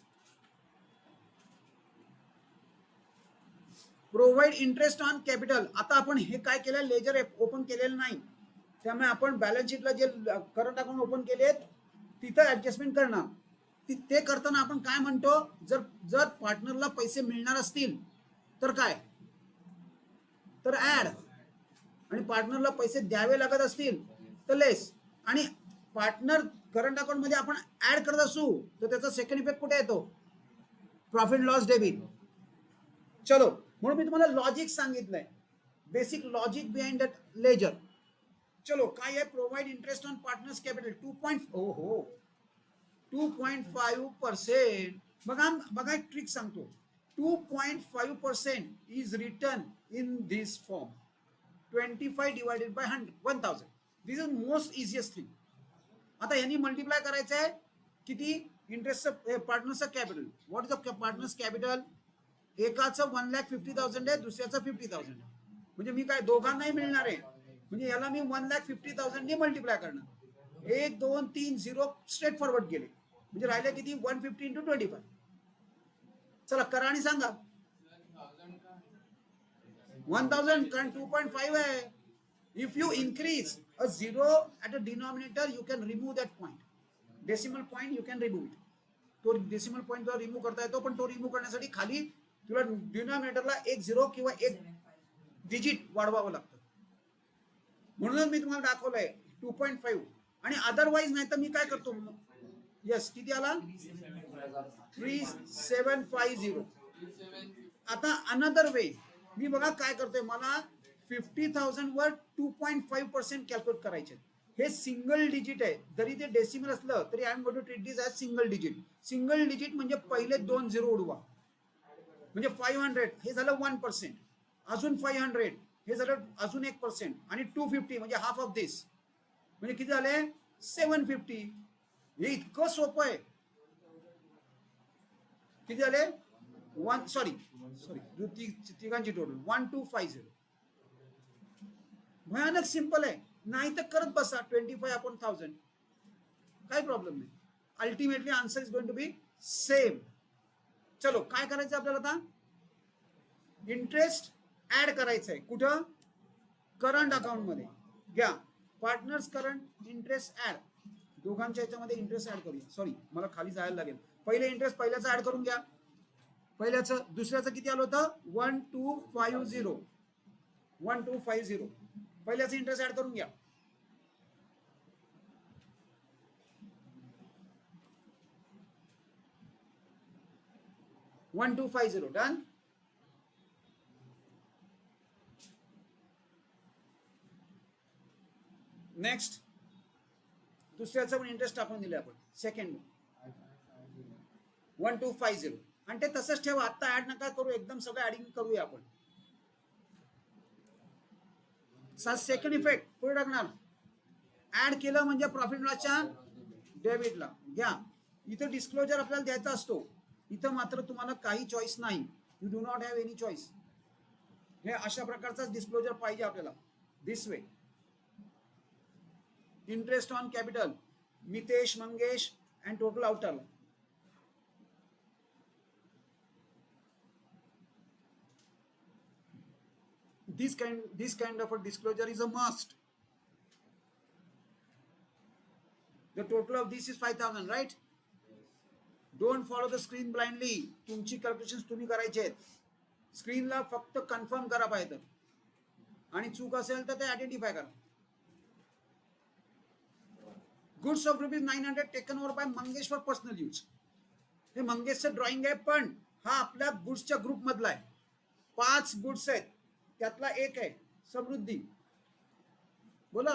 Provide interest on capital. आता आपण हे काय केलं? लेजर ओपन केलेलं नाही, त्यामुळे आपण बॅलन्स शीटला जे करंट अकाउंट ओपन केलेत तिथं ऍडजस्टमेंट करणार. ते करताना आपण काय म्हणतो? जर पार्टनरला पैसे मिळणार असतील तर काय? तर ऍड. आणि पार्टनरला पैसे द्यावे लागत असतील तर लेस. आणि पार्टनर करंट अकाउंट मध्ये आपण ऍड करत असू तर त्याचा सेकंड इफेक्ट कुठे येतो? Profit loss debit. चलो, म्हणून मी तुम्हाला लॉजिक सांगितलंय, basic logic behind that ledger. चलो, काय आहे? Provide interest on partners capital 2.5%. बघा एक ट्रिक सांगतो. 2.5% is return in this form. 25 divided by 1000. This is most easiest thing. आता यांनी मल्टिप्लाय करायचं आहे किती? इंटरेस्ट पार्टनरचं capital. What is the partners capital? एकाचं 1,50,000 आहे, दुसऱ्याचं 50,000 आहे. म्हणजे मी काय दोघांनाही मिळणार आहे, म्हणजे याला मी 1,50,000 ने मल्टिप्लाय करणार. 1 2 3 0 स्ट्रेट फॉरवर्ड गेले, म्हणजे राहिले किती? 150 इंटू 25. चला करा आणि सांगा. 1,000 कारण 2.5 आहे. If you increase a zero at a denominator you can remove that point. Decimal point you can remove it. तो डेसिमल पॉइंट तुला रिमूव्ह करता येतो, पण तो रिमूव्ह करण्यासाठी खाली तुला डिनॉमिनेटरला एक झिरो किंवा एक डिजिट वाढवावं लागतं. म्हणूनच मी तुम्हाला दाखवलंय 2.5. आणि अदरवाईज नाही तर मी काय करतो, यस किती आला? 3750. आता अनदर वे मी बघा काय करतोय, मला 50,000 वर 2.5% कॅल्क्युलेट करायचे. हे सिंगल डिजिट आहे, जरी ते डेसिमल असलं तरी I am going to treat this as single digit. Single digit म्हणजे पहिले 2 झिरो उडवा, म्हणजे 500 हे झालं 1%, अजून 500 हे झालं अजून 1%, आणि 250 म्हणजे हाफ ऑफ दिस, म्हणजे किती झाले? 750. हे इतकं सोपं आहे. किती झाले? सॉरी तिघांची टोटल 1250. भयानक सिंपल आहे. नाही तर करत बसा 25/1000, काही प्रॉब्लेम नाही. Ultimately answer is going to be same. चलो काय करायचं आपल्याला आता? इंटरेस्ट ऍड करायचं आहे. कुठं? करंट अकाउंट मध्ये घ्या. Partners current interest add. दोघांच्या याच्यामध्ये इंटरेस्ट ऍड करूया. सॉरी मला खाली जायला लागेल. पहिले इंटरेस्ट पहिल्याचं ऍड करून घ्या. पहिल्याचं दुसऱ्याचं किती आलं होतं? 1250. 1250 पहिल्याचं इंटरेस्ट ऍड करून घ्या. $1250 डन. नेक्स्ट दुसऱ्याचं पण इंटरेस्ट टाकून दिले आपण. सेकंड 1250 आणि ते तसंच ठेवा. आता ऍड नका करू, एकदम सगळं ऍडिंग करूया आपण. सेकंड इफेक्ट पुढे टाकणार. ऍड केलं म्हणजे प्रॉफिट लॉसच्या डेबिटला घ्या. इथं डिस्क्लोजर आपल्याला द्यायचा असतो, इथं मात्र तुम्हाला काही चॉईस नाही. You do not have any choice. हे अशा प्रकारचाच डिस्क्लोजर पाहिजे आपल्याला. This way. Interest on capital Mitesh Mangesh and total outer. This kind of a disclosure is a must. The total of this is 5,000, right? Don't follow the screen blindly. तुमची calculations तुम्ही करायचे आहेत. स्क्रीनला फक्त confirm करा पाहिजे, आणि चूक असेल तर ते आयडेंटिफाय करा. Goods of ₹900 taken over by Mangesh for personal use. हे मंगेशचं ड्रॉइंग आहे, पण हा आपल्या गुड्सच्या ग्रुप मधला आहे. 5 गुड्स आहेत, त्यातला एक आहे समृद्धी. बोला.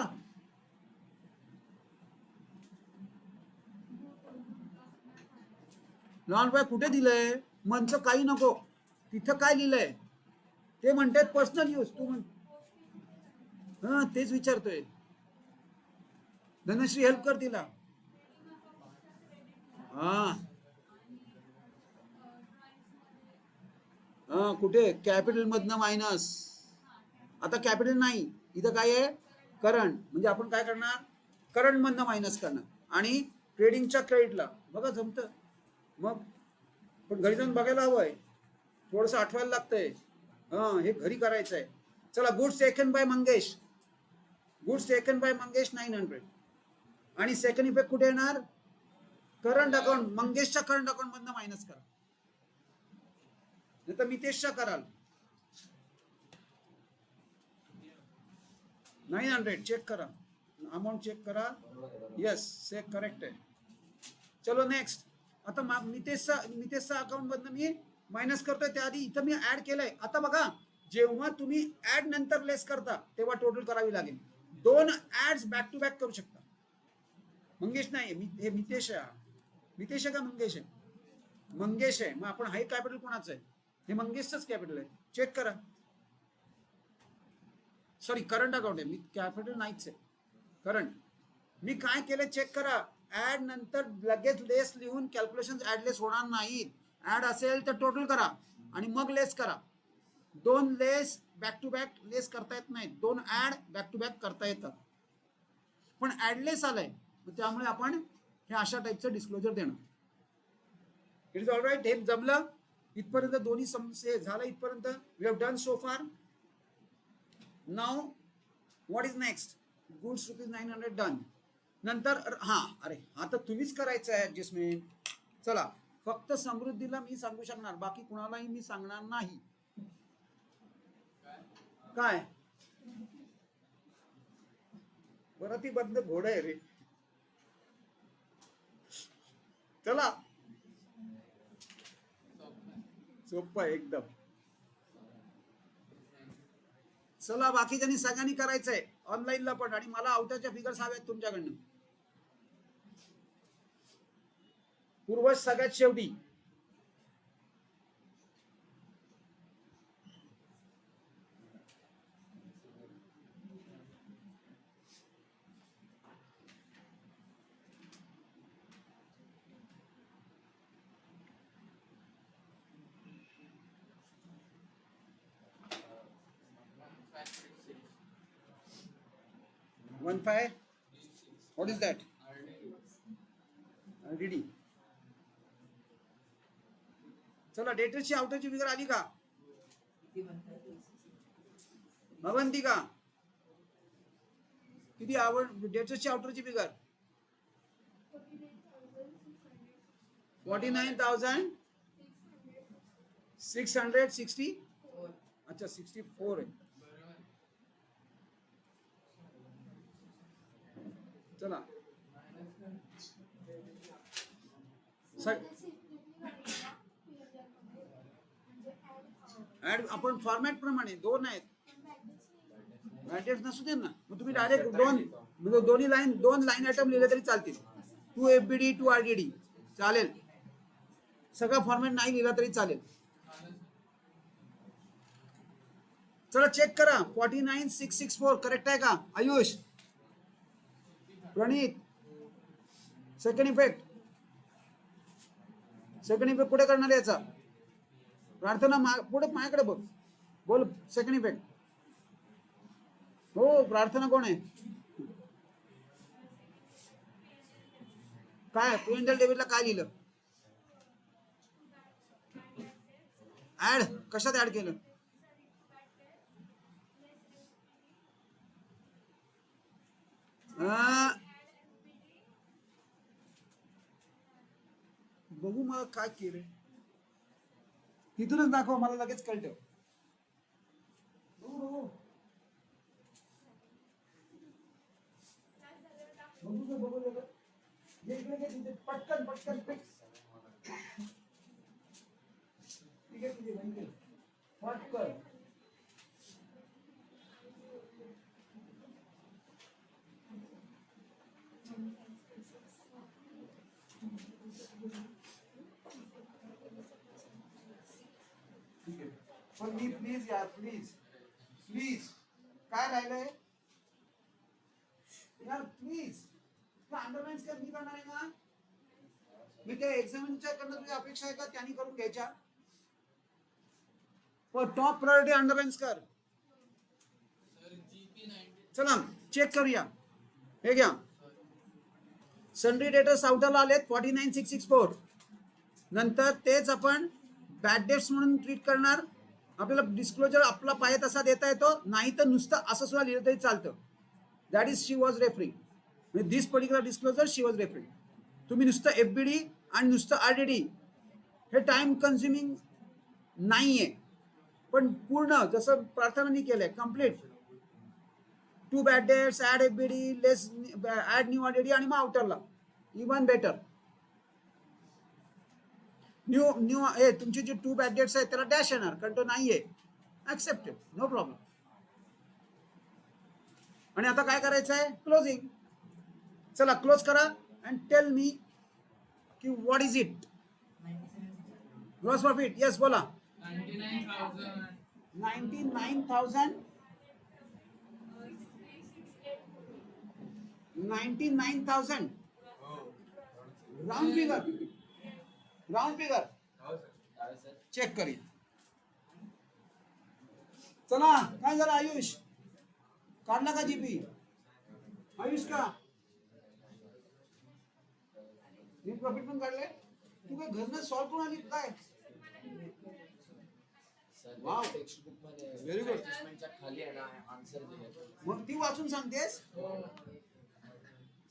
लहानबाई कुठे दिलंय? मनचं काही नको. तिथं काय लिहिलंय ते म्हणतात पर्सनल यूज. तू म्हण हा तेच विचारतोय. धनश्री हेल्प कर तिला. हा हा कुठे? कॅपिटल मधनं मायनस. आता कॅपिटल नाही, इथं काय आहे? करंट. म्हणजे आपण काय करणार? करंट मधनं मायनस करणार, आणि ट्रेडिंगच्या क्रेडिटला बघा जमतं. मग पण घरी जाऊन बघायला हवंय, थोडंसं आठवायला लागतंय. हे घरी करायचं आहे. चला goods taken by Mangesh. Goods taken by Mangesh 900. आणि सेकंड इफेक्ट कुठे येणार? Current account. मंगेशच्या करंट अकाउंट मधनं मायनस करा, नाही तर मितेशच्या कराल. 900 चेक करा, अमाऊंट चेक करा. यस से करेक्ट आहे. चलो नेक्स्ट. आता मितेशचा अकाउंट मधनं मी मायनस करतोय. त्याआधी इथं मी ऍड केलंय. आता बघा, जेव्हा तुम्ही ऍड नंतर लेस करता तेव्हा टोटल करावी लागेल. 2 ऍड्स बॅक टू बॅक करू शकता. मंगेश नाही, हे मितेश आहे. मितेश आहे का मंगेश आहे? मंगेश आहे. मग आपण हाय कॅपिटल कोणाचं आहे? हे मंगेशचंच कॅपिटल आहे. चेक करा. सॉरी करंट अकाउंट आहे, मी कॅपिटल नाहीच आहे, करंट. मी काय केलं चेक करा. ऍड नंतर लगेच लेस लिहून कॅल्क्युलेशन ऍड लेस होणार नाहीत. ऍड असेल तर टोटल करा आणि मग लेस करा. दोन लेस बॅक टू बॅक लेस करता येत नाहीत, दोन ऍड बॅक टू बॅक करता येतात. पण ऍडलेस आलाय त्यामुळे आपण हे अशा टाईपचं डिस्क्लोजर देणार. It is all right. हे जमलं इथपर्यंत, दोन्ही समस्या झालं इथपर्यंत. We have done so far. Now what is next? Goods ₹900 done. नंतर अरे आता तुम्हीच करायचं आहे ऍडजस्टमेंट. चला, फक्त समृद्धीला मी सांगू शकणार, बाकी कुणालाही मी सांगणार नाही. काय बरं, ती बंद घोड आहे रे. चला, सोपं आहे एकदम. चला, बाकीच्यांनी सगळ्यांनी करायचंय ऑनलाईनला पण, आणि मला आउटरच्या फिगर्स हव्यात तुमच्याकडनं. पूर्वज सगळ्यात शेवटी. One five, what is that? RDD. चला, डेटची आउटरची फिगर आली का? अवंतिका किती आवड डेटची आउटरची फिगर? 49,660. अच्छा, 64 आहे. चला, ऍड आपण फॉर्मॅट प्रमाणे दोन आहेत, बॅडेट्स नसू दे ना. मग तुम्ही डायरेक्ट दोन्ही लाईन, दोन लाईन आयटम लिहिले तरी चालतील. 2 FBD 2 RDD चालेल. सगळा फॉर्मॅट नाही लिहिला तरी चालेल. चला, चेक करा. 49,664 करेक्ट आहे का आयुष? प्रणित, सेकंड इफेक्ट कुठे करणार याचा? प्रार्थना पुढे माझ्याकडे बघ, बोल. Second effect. हो, प्रार्थना कोण आहे? काय प्रिंटल डेबिटला काय लिहिलं? ऍड कशात ऍड केलं? बघू मला काय केलं, तिथूनच दाखव, मला लगेच कळतं. पटकन पटकन फिक्स. पटकन. पण मी प्लीज यार, प्लीज प्लीज, काय राहिलंय यार, प्लीज. अंडरलाईन्स कर, मी करणार आहे ना. मी त्या एक्झामिनच्या कडनं तुझी अपेक्षा आहे का त्यांनी करून घ्यायच्या? पण टॉप प्रायोरिटी अंडरलाईन्स कर. चला, चेक करूया. हे घ्या, सन्ड्री डेटर्स आउटरला आलेत 49,664. नंतर तेच आपण बॅड डेट्स म्हणून ट्रीट करणार. आपल्याला डिस्क्लोजर आपला पाहिजे तसा देता येतो, नाही तर नुसतं असं सुद्धा लिहिलं तरी चालतं. That is she was referring. This particular disclosure she was referring. तुम्ही नुसतं FBD आणि नुसतं RDD हे टाइम कन्झ्युमिंग नाहीये, पण पूर्ण जसं प्रार्थनांनी केलंय complete 2 bad debts, add FBD, less add new RDD आणि मग आउटरला इवन बेटर. न्यू हे तुमची जी 2 बॅड डेट्स आहेत त्याला डॅश येणार, कारण तो नाहीये. Accepted, no problem. आणि आता काय करायचं आहे? क्लोजिंग. चला, क्लोज करा अँड टेल मी की what is it. Gross profit, yes बोला. 99,000. 99,000. राउंड फिगर चेक करूया. चला काय झालं आयुष, काढला का जीपी आयुष का नेट प्रॉफिट पण काढले. तू काय घरनं सॉल्व करून आली काय. Wow very good. मग ती वाचून सांगतेस,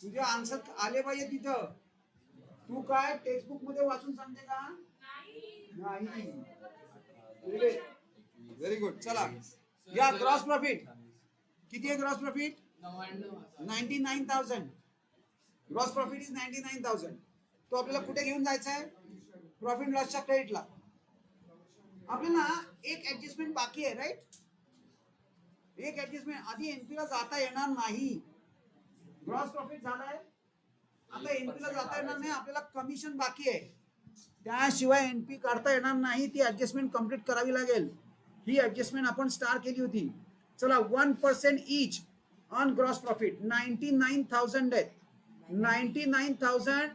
तुझे आन्सर आले पाहिजे तिथं. तू काय टेक्स्टबुक मध्ये वाचून सांगते का नाही. Very good. चला या ग्रॉस प्रॉफिट किती आहे. Gross profit 99,000. Gross profit is 99,000. तो आपल्याला कुठे घेऊन जायचा आहे, प्रॉफिट लॉसच्या क्रेडिटला. आपल्याला एक ऍडजस्टमेंट बाकी आहे राईट. एक ऍडजस्टमेंट आधी एनपी ला जाता येणार नाही. ग्रॉस प्रॉफिट झालाय, आता एनपी ला जाता येणार नाही. आपल्याला कमिशन बाकी आहे, त्याशिवाय एनपी काढता येणार नाही. ती ऍडजस्टमेंट कम्प्लीट करावी लागेल. ही ऍडजस्टमेंट आपण स्टार्ट केली होती. चला 1% इच ऑन ग्रॉस प्रॉफिट 99,000 आहे. 99,000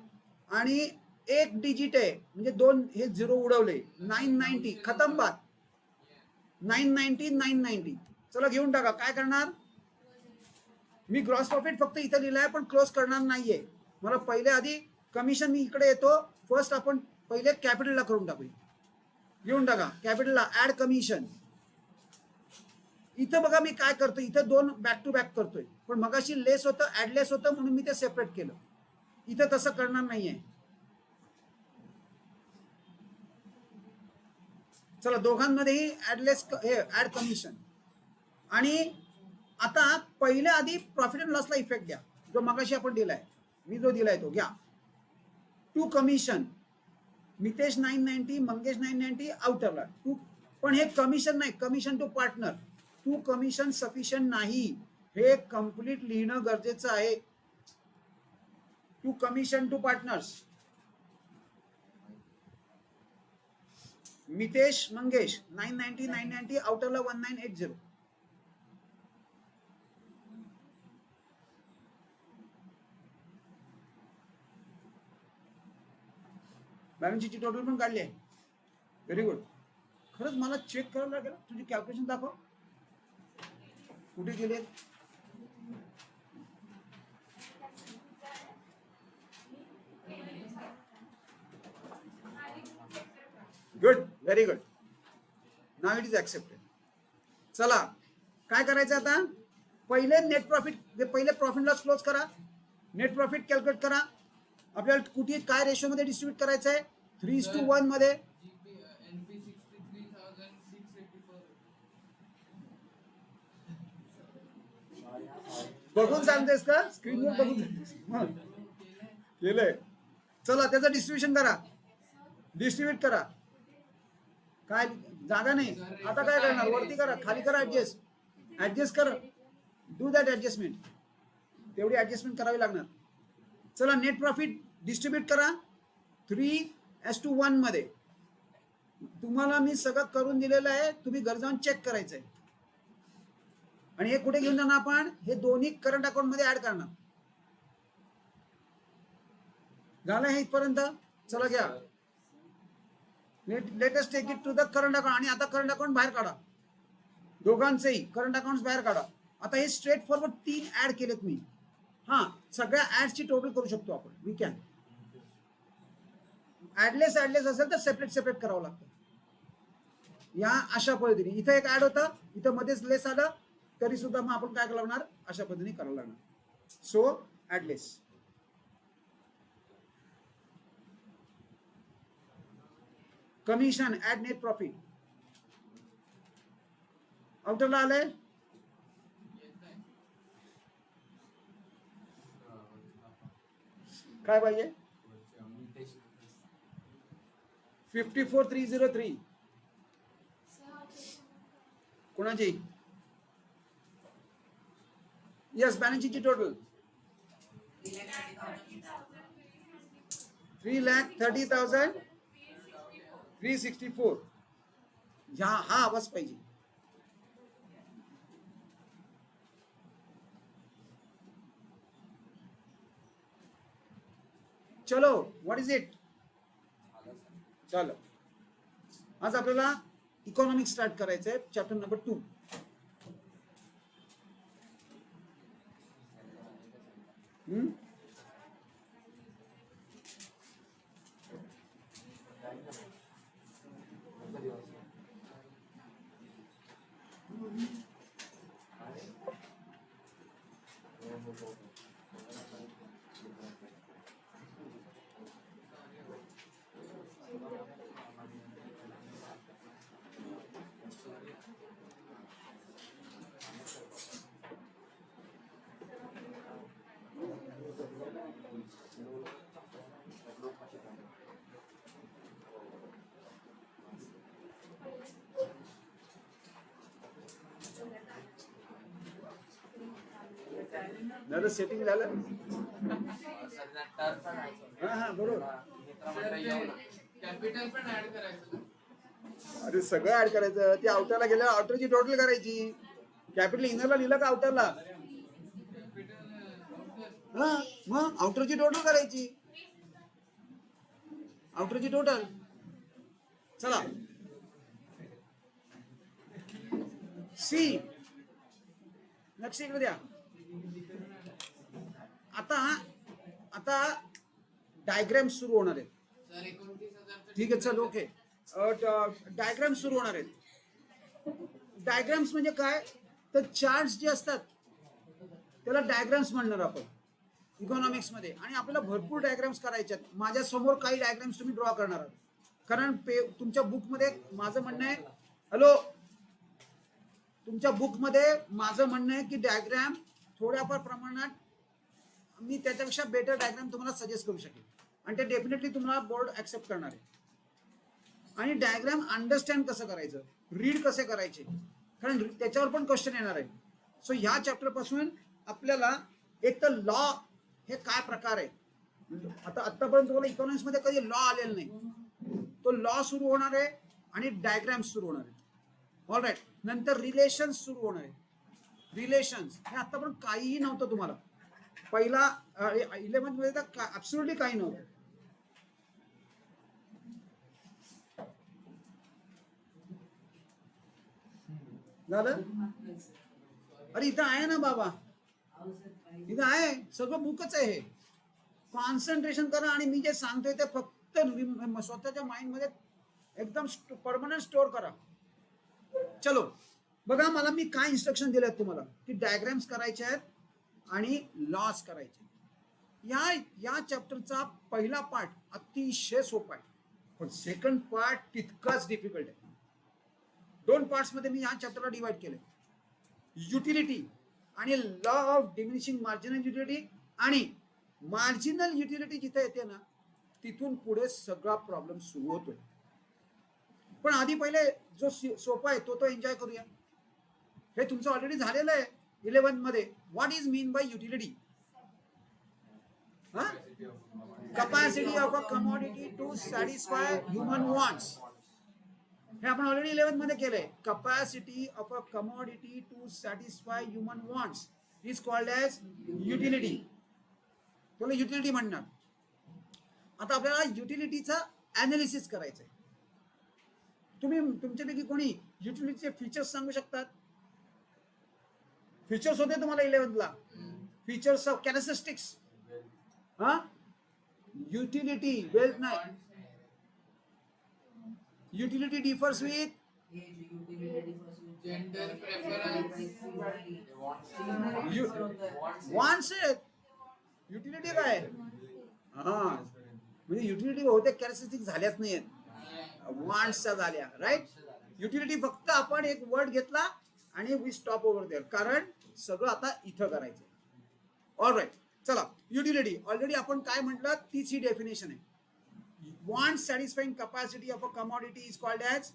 आणि एक डिजिट आहे म्हणजे दोन हे झिरो उडवले. 990 खतम बात. 990. चला घेऊन टाका. काय करणार मी, ग्रॉस प्रॉफिट फक्त इथं लिहिलंय पण क्लोज करणार नाहीये. मला पहिले आधी कमिशन, मी इकडे येतो फर्स्ट. आपण पहिले कॅपिटलला करून टाकूया. घेऊन टाका कॅपिटलला ऍड कमिशन. इथं बघा मी काय करतो, इथं दोन बॅक टू बॅक करतोय, पण मगाशी लेस होतं, ऍडलेस होतं म्हणून मी ते सेपरेट केलं. इथं तसं करणार नाहीये. चला दोघांमध्येही ऍडलेस ऍड कमिशन. आणि आता पहिले आधी प्रॉफिट अँड लॉसला इफेक्ट द्या, जो मगाशी आपण दिलाय, मी जो दिलाय तो घ्या. टू कमिशन मितेश 990, मंगेश 990 आउटरला टू. पण हे कमिशन नाही, commission to partner. To commission sufficient नाही, हे कंप्लीट लिहिणं गरजेचं आहे. To commission to partners Mitesh Mangesh 990 आउटरला 1980. बॅलन्स शीटची टोटल पण काढली आहे. Very good. खरंच मला चेक करावं लागेल. तुझी कॅल्क्युलेशन दाखव कुठे गेले. Good, very good. Now it is accepted. चला काय करायचं आता, पहिले नेट प्रॉफिट, पहिले प्रॉफिट लॉस क्लोज करा. नेट प्रॉफिट कॅल्क्युलेट करा. आपल्याला कुठे काय रेशो मध्ये डिस्ट्रीब्यूट करायचं आहे, 3:1 मध्ये. बघून सांगतेस का, स्क्रीनवर बघून केलंय. चला त्याचं डिस्ट्रीब्युशन करा, डिस्ट्रीब्यूट करा. काय जागा नाही आता, काय करणार, वरती करा, खाली करा, ऍडजस्ट करा. डू दॅट ऍडजस्टमेंट, तेवढी ऍडजस्टमेंट करावी लागणार. चला नेट प्रॉफिट डिस्ट्रीब्यूट करा 3:1 मध्ये. तुम्हाला मी सगळं करून दिलेलं आहे, तुम्ही घर जाऊन चेक करायचं आहे. आणि हे कुठे घेऊन जाणार आपण, हे दोन्ही करंट अकाउंट मध्ये ऍड करणार. झालं हे इथपर्यंत. चला घ्या, latest take it to the current account. आणि आता करंट अकाउंट बाहेर काढा, दोघांचेही करंट अकाउंट बाहेर काढा. आता हे स्ट्रेट फॉरवर्ड 3 ऍड केलेत मी. हा सगळ्या ऍड्सची टोटल करू शकतो आपण, वी कॅन. ऍडलेस असेल तर सेपरेट करावं लागतं. या अशा पद्धतीने इथं एक ऍड होतं, इथं मध्येच लेस आलं तरी सुद्धा मग आपण काय करावं लागणार, अशा पद्धतीने करावं लागणार. So add less. Commission add net profit. आउटरला आलंय. काय पाहिजे, 54,303 कोणाची. यस, बॅलन्स शीटची टोटल 3,30,364. हा आवाज पाहिजे. चलो व्हॉट इज इट. चलो आज आपल्याला इकॉनॉमिक्स स्टार्ट करायचं आहे, चॅप्टर नंबर 2. झालं सेटिंग झालं. हा हा बरोबर. अरे सगळं ऍड करायचं. ते आउटरला गेल्यावर आउटरची टोटल करायची. कॅपिटल इनरला लिहिलं का आउटरला? हा मग आउटरची टोटल करायची. आउटरची टोटल. चला सी लक्ष इकडे द्या. आता आता डायग्राम सुरू होणार आहेत. ठीक आहे चल ओके. डायग्राम सुरू होणार आहेत. डायग्राम्स म्हणजे काय तर चार्ट्स जे असतात त्याला डायग्राम्स म्हणणार आपण इकॉनॉमिक्स मध्ये. आणि आपल्याला भरपूर डायग्राम्स करायचे आहेत. माझ्या समोर काही डायग्राम्स तुम्ही ड्रॉ करणार आहात. कारण तुमच्या बुकमध्ये माझं म्हणणं आहे, हॅलो, तुमच्या बुकमध्ये माझं म्हणणं आहे की डायग्राम थोड्याफार प्रमाणात मी त्याच्यापेक्षा बेटर डायग्राम तुम्हाला सजेस्ट करू शकेल. आणि ते डेफिनेटली तुम्हाला बोर्ड ऍक्सेप्ट करणार आहे. आणि डायग्राम अंडरस्टँड कसं करायचं, रीड कसे करायचे, कारण त्याच्यावर पण क्वेश्चन येणार आहे. सो ह्या चॅप्टर पासून आपल्याला एक तर लॉ हे काय प्रकार आहे. आता आतापर्यंत तुम्हाला इकॉनॉमिक्स मध्ये कधी लॉ आलेला नाही. तो लॉ सुरू होणार आहे आणि डायग्राम सुरू होणार आहे. All right. नंतर रिलेशन्स सुरू होणार आहे. रिलेशन्स हे आतापर्यंत काहीही नव्हतं तुम्हाला. पहिला 11th मध्ये तर ऍब्सोल्युटली काही नव्हतं. झालं. अरे इथं आहे ना बाबा, इथं आहे सगळं बुकच आहे हे. कॉन्सन्ट्रेशन करा आणि मी जे सांगतोय ते फक्त स्वतःच्या माइंड मध्ये एकदम परमनंट स्टोअर करा. चलो बघा, मला मी काय इन्स्ट्रक्शन दिले आहेत तुम्हाला की डायग्राम्स करायचे आहेत आणि लॉस करायचे. या चॅप्टरचा पहिला पार्ट अतिशय सोपा आहे, पण सेकंड पार्ट तितकाच डिफिकल्ट आहे. 2 पार्ट्स मध्ये मी या चॅप्टरला डिवाइड केले. युटिलिटी आणि law of diminishing marginal utility. आणि मार्जिनल युटिलिटी जिथे येते ना तिथून पुढे सगळा प्रॉब्लेम सुरू होतोय. पण आधी पहिले जो सोपा आहे तो एन्जॉय करूया. हे तुमचं ऑलरेडी झालेलं आहे 11th मध्ये. What is mean by utility? Capacity of a commodity to satisfy human wants. हे आपण ऑलरेडी 11th मध्ये केलंय. Capacity of a commodity to satisfy human wants is called as utility. त्याला युटिलिटी म्हणणार. आता आपल्याला युटिलिटीचा अनालिसिस करायचंय. तुम्ही तुमच्यापैकी कोणी युटिलिटीचे फीचर्स सांगू शकतात? फीचर्स होते तुम्हाला 11th ला. Features of characteristics. हा युटिलिटी वेल्थ नाही. Utility differs with gender preference wants. Utility काय? हा म्हणजे युटिलिटी बहुतेक कॅरेक्टरिस्टिक्स झाल्याच नाहीयेत, वॉन्ट्सच्या झाल्या. राईट. युटिलिटी फक्त आपण एक वर्ड घेतला आणि वी स्टॉप ओव्हर देअर, कारण सगळं आता इथं करायचं. All right. चला युटिलिटी ऑलरेडी आपण काय म्हटलं तीच ही डेफिनेशन आहे. Want satisfying capacity of a commodity is called as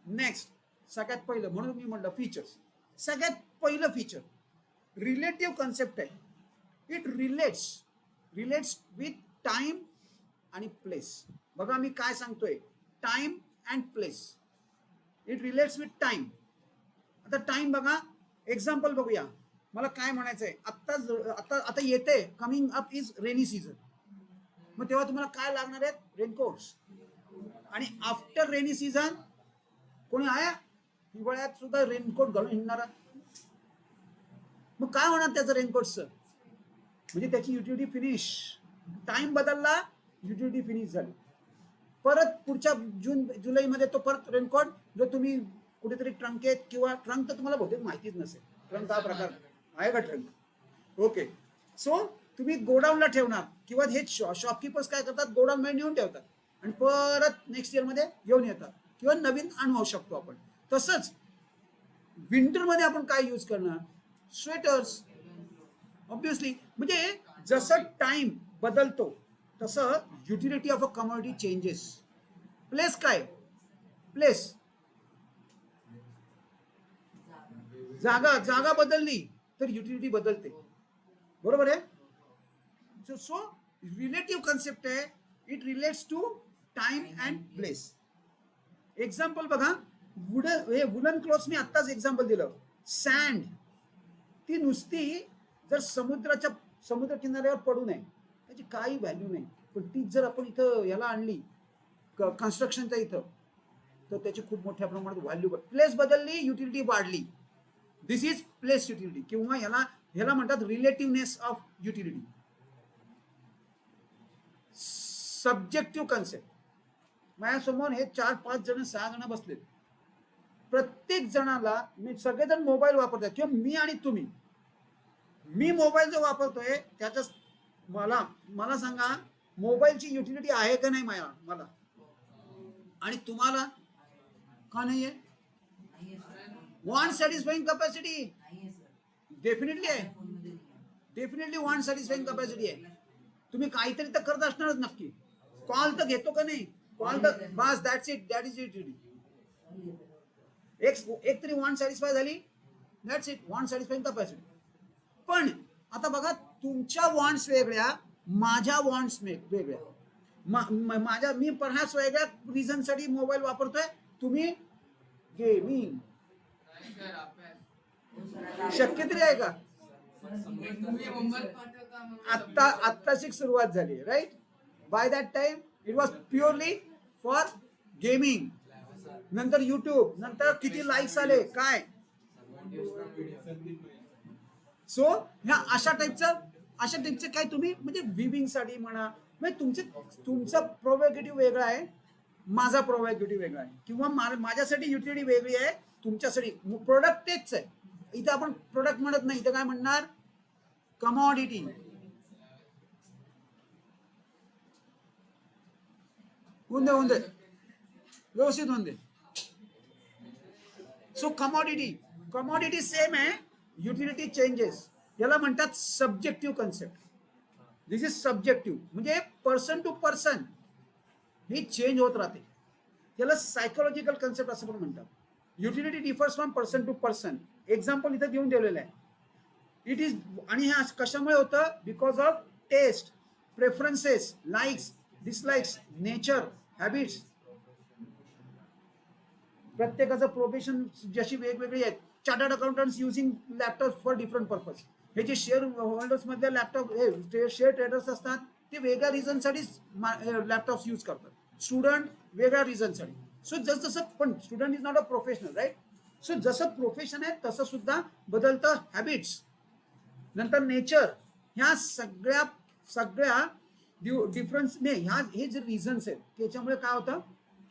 next. सगळ्यात पहिलं म्हणून मी म्हटलं फीचर्स. सगळ्यात पहिलं फीचर रिलेटिव्ह कन्सेप्ट आहे. इट रिलेट्स विथ टाइम आणि प्लेस. बघा मी काय सांगतोय, time and place. It relates with time. आता टाइम बघा, एक्झाम्पल बघूया. मला काय म्हणायचंय, आता येते coming up is rainy season. मग तेव्हा तुम्हाला काय लागणार आहेत? रेनकोट्स. आणि आफ्टर रेनी सीझन कोणी आहे हिवाळ्यात सुद्धा रेनकोट घालून हिंडणारा? मग काय होणार त्याचं रेनकोटचं? म्हणजे त्याची युटिलिटी फिनिश. टाइम बदलला, युटिलिटी फिनिश झाली. परत पुढच्या जुलैमध्ये तो परत रेनकोट जो तुम्ही कुठेतरी ट्रंकेत किंवा ट्रंक तर तुम्हाला बहुतेक माहितीच नसेल ट्रंक हा प्रकार आहे का ट्रंक. ओके. सो तुम्ही गोडाऊनला ठेवणार किंवा हे शॉपकीपर्स काय करतात, गोडाऊन मध्ये नेऊन ठेवतात आणि परत नेक्स्ट इयरमध्ये घेऊन येतात किंवा नवीन आणू शकतो आपण. तसंच विंटरमध्ये आपण काय यूज करणार? Sweaters obviously. म्हणजे जसं टाइम बदलतो तसं utility of a commodity changes. Place काय? प्लेस जागा, जागा बदलली तर युटिलिटी बदलते. बरोबर आहे. सो रिलेटिव्ह कन्सेप्ट आहे. It relates to time and place. Example बघा, वुलन क्लॉथ्स मी आत्ताच एक्झाम्पल दिलं. सँड ती नुसती जर समुद्र किनाऱ्यावर पडू नये त्याची काही व्हॅल्यू नाही. पण तीच जर आपण इथं याला आणली कन्स्ट्रक्शनच्या इथं तर त्याची खूप मोठ्या प्रमाणात व्हॅल्यू. प्लेस बदलली, युटिलिटी वाढली. दिस इज प्लेस युटिलिटी किंवा ह्याला म्हणतात रिलेटिव्हनेस ऑफ युटिलिटी. Subjective concept. माझ्यासमोर हे 4-5 जण 6 जण बसलेत. प्रत्येक जणाला मी सगळेजण मोबाईल वापरतात किंवा मी आणि तुम्ही. मी मोबाईल जो वापरतोय त्याच्या मला सांगा मोबाईलची युटिलिटी आहे का नाही मला आणि तुम्हाला का नाहीये? वॉन्ट सॅटिस्फाईंग कॅपॅसिटी डेफिनेटली आहे. डेफिनेटली वॉन्ट सॅटिस्फाईंग कॅपॅसिटी आहे. तुम्ही काहीतरी तर करत असणारच नक्की. कॉल तर घेतो का नाही? कॉल तर बस, that's it, that is utility. एक तरी वॉन्ट सॅटिस्फाय झाली, that's it, want satisfying capacity. पण आता बघा, तुमच्या वॉन्ट्स वेगळ्या, माझ्या वॉन्ट्स वेगळ्या. मी परहॅप्स वेगळ्या रिझनसाठी मोबाईल वापरतोय, तुम्ही गेमिंग. शक्य तरी आहे का? आत्ताची सुरुवात झाली, right? By that time it was purely for gaming. नंतर युट्यूब, नंतर किती लाईक्स आले काय. सो ह्या अशा टाईपचे काय तुम्ही म्हणजे विविंग साठी म्हणा, म्हणजे तुमचा प्रोव्हेगेटिव्ह वेगळा आहे, माझा प्रोव्हेगेटिव्ह वेगळा आहे किंवा माझ्यासाठी युटिलिटी वेगळी आहे, तुमच्यासाठी प्रोडक्ट तेच आहे. इथं आपण प्रोडक्ट म्हणत नाही, इथं काय म्हणणार? कमॉडिटी. होऊन दे व्यवस्थित होऊन दे. सो कमॉडिटी सेम आहे, युटिलिटी चेंजेस. याला म्हणतात subjective concept. This is subjective म्हणजे पर्सन टू पर्सन ही चेंज होत राहते. याला सायकोलॉजिकल कन्सेप्ट असं पण म्हणतात. Utility differs from person to person. Example इथं देऊन ठेवलेलं आहे. इट इज, आणि हे कशामुळे होतं? Because of taste, preferences, likes, dislikes, nature, habits. प्रत्येकाचं प्रोफेशन जशी वेगवेगळी आहेत. Chartered accountants using laptop for different purpose. हे जे शेअर होल्डर्स मधले लॅपटॉप शेअर ट्रेडर्स असतात ते वेगळ्या रिझनसाठीच लॅपटॉप्स यूज करतात. स्टुडंट वेगळ्या रिझनसाठी. सो जसं पण student is not a professional, right? So जसं प्रोफेशन आहे तसं सुद्धा बदलतं. हॅबिट्स, नंतर नेचर, ह्या सगळ्या डिफरन्सने हे जे रिझन्स आहेत त्याच्यामुळे काय होतं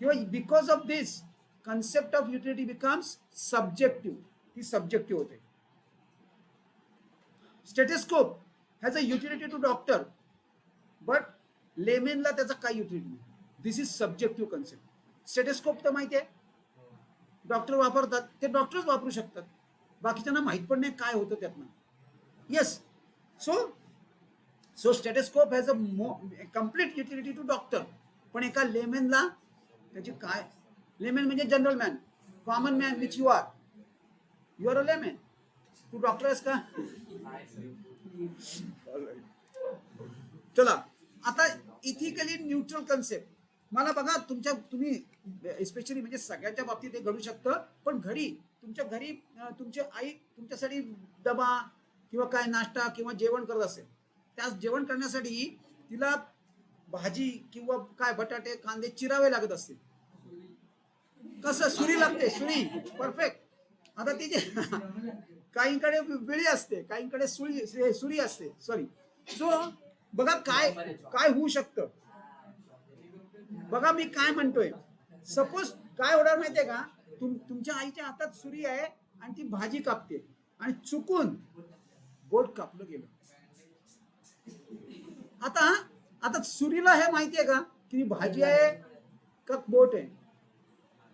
किंवा because of this concept of utility becomes subjective. ही सब्जेक्टिव्ह होते. Stethoscope has a utility to doctor, but लेमेनला त्याचा काय युटिलिटी नाही. This is subjective concept. Stethoscope तर माहिती आहे, डॉक्टर वापरतात, ते डॉक्टरच वापरू शकतात, बाकीच्यांना माहित पण नाही काय होतं त्यातनं. Yes. So stethoscope has a complete utility to doctor, पण एका लेमेनला त्याची काय. लेमन म्हणजे general man, common man which you are a layman. तू डॉक्टर आहेस का? चला आता इथिकली न्यूट्रल कन्सेप्ट. मला बघा तुम्ही एस्पेशली म्हणजे सगळ्यांच्या बाबतीत हे घडू शकतं, पण तुमच्या घरी तुमची आई तुमच्यासाठी डबा किंवा काय नाश्ता किंवा जेवण करत असेल. त्या जेवण करण्यासाठी तिला भाजी किंवा काय बटाटे कांदे चिरावे लागत असतील. कसं सुरी लागते, सुरी परफेक्ट. आता ती जे काहींकडे बिळी असते, काहींकडे सुरी असते, सॉरी. सो बघा काय काय होऊ शकतं. बघा मी काय म्हणतोय, सपोज काय होणार माहितीये का, तुमच्या आईच्या हातात सुरी आहे आणि ती भाजी कापते आणि चुकून बोट कापलं गेलं. आता आता सुरीला हे माहितीये का की भाजी आहे का बोट आहे.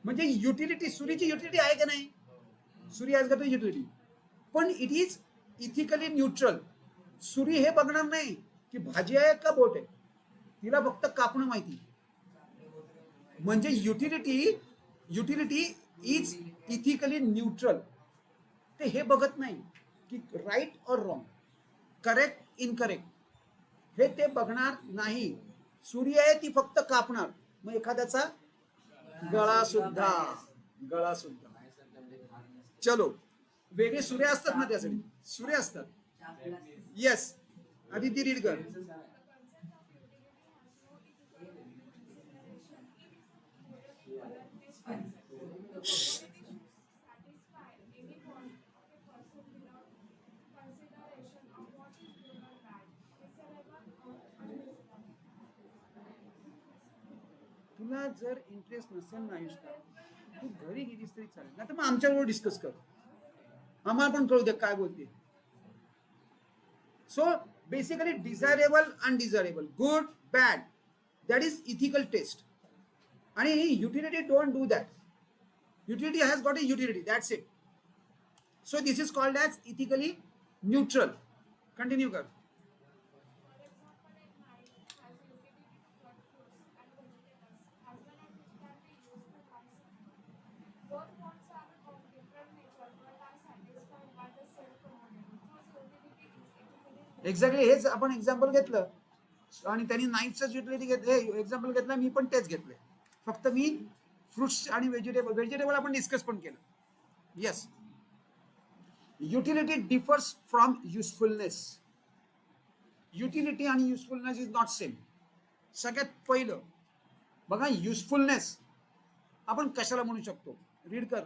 म्हणजे युटिलिटी, सुरीची युटिलिटी आहे का नाही, सुरी हॅज गॉट युटिलिटी. पण इट इज इथिकली न्यूट्रल. सुरी हे बघणार नाही की भाजी आहे का बोट आहे, तिला फक्त कापणं माहिती. म्हणजे युटिलिटी इज इथिकली न्यूट्रल. ते हे बघत नाही की राईट और रॉंग, करेक्ट इनकरेक्ट, हे ते बघणार नाही. सुरी आहे ती फक्त कापणार. मग एखाद्याचा गळा सुद्धा चलो, वेगळे सुरे असतात ना, त्यासाठी सुरे असतात. येस, आदिती रीड कर. तुला जर इंटरेस्ट नसेल ना आयुष्यात, तू घरी गेलीस तरी चालेल, नाही तर मग आमच्याबरोबर डिस्कस कर, आम्हाला पण कळू दे काय बोलते. So basically desirable, undesirable, good, bad, that is ethical test. आणि utility don't do that. Utility has got a utility, that's it. So this is called as ethically neutral. Continue कर. एक्झॅक्टली हेच आपण एक्झाम्पल घेतलं आणि त्यांनी नाईफचं utility घेतलं, example घेतलं, मी पण तेच घेतलंय. फक्त मी फ्रुट्स आणि व्हेजिटेबल आपण डिस्कस पण केलं. Yes, utility differs from usefulness. Utility आणि युजफुलनेस इज नॉट सेम. सगळ्यात पहिलं बघा, युजफुलनेस आपण कशाला म्हणू शकतो, रीड कर.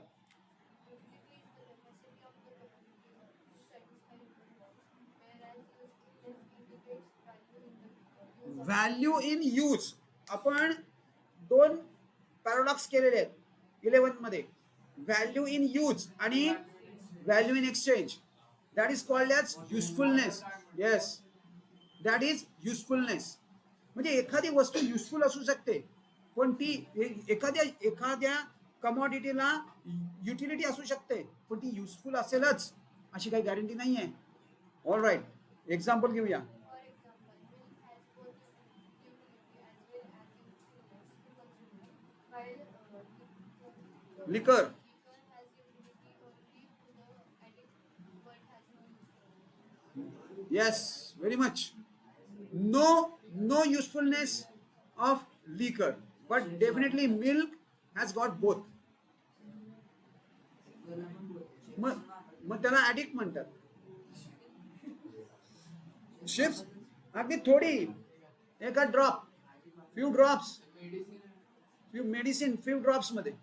Value in use. आपण दोन पॅराडॉक्स केलेले आहेत 11th मध्ये, व्हॅल्यू इन यूज आणि value in exchange. That is called as usefulness. Yes, that is usefulness. म्हणजे एखादी वस्तू युजफुल असू शकते, पण ती एखाद्या कमॉडिटीला युटिलिटी असू शकते, पण ती युजफुल असेलच अशी काही गॅरंटी नाही आहे. ऑल राईट, एक्झाम्पल घेऊया. liquor. Yes, very much. No usefulness of liquor, but definitely milk has got both. मग त्याला ऍडिक्ट म्हणतात. शिप्स अगदी थोडी, एका drop, few drops, few drops मध्ये.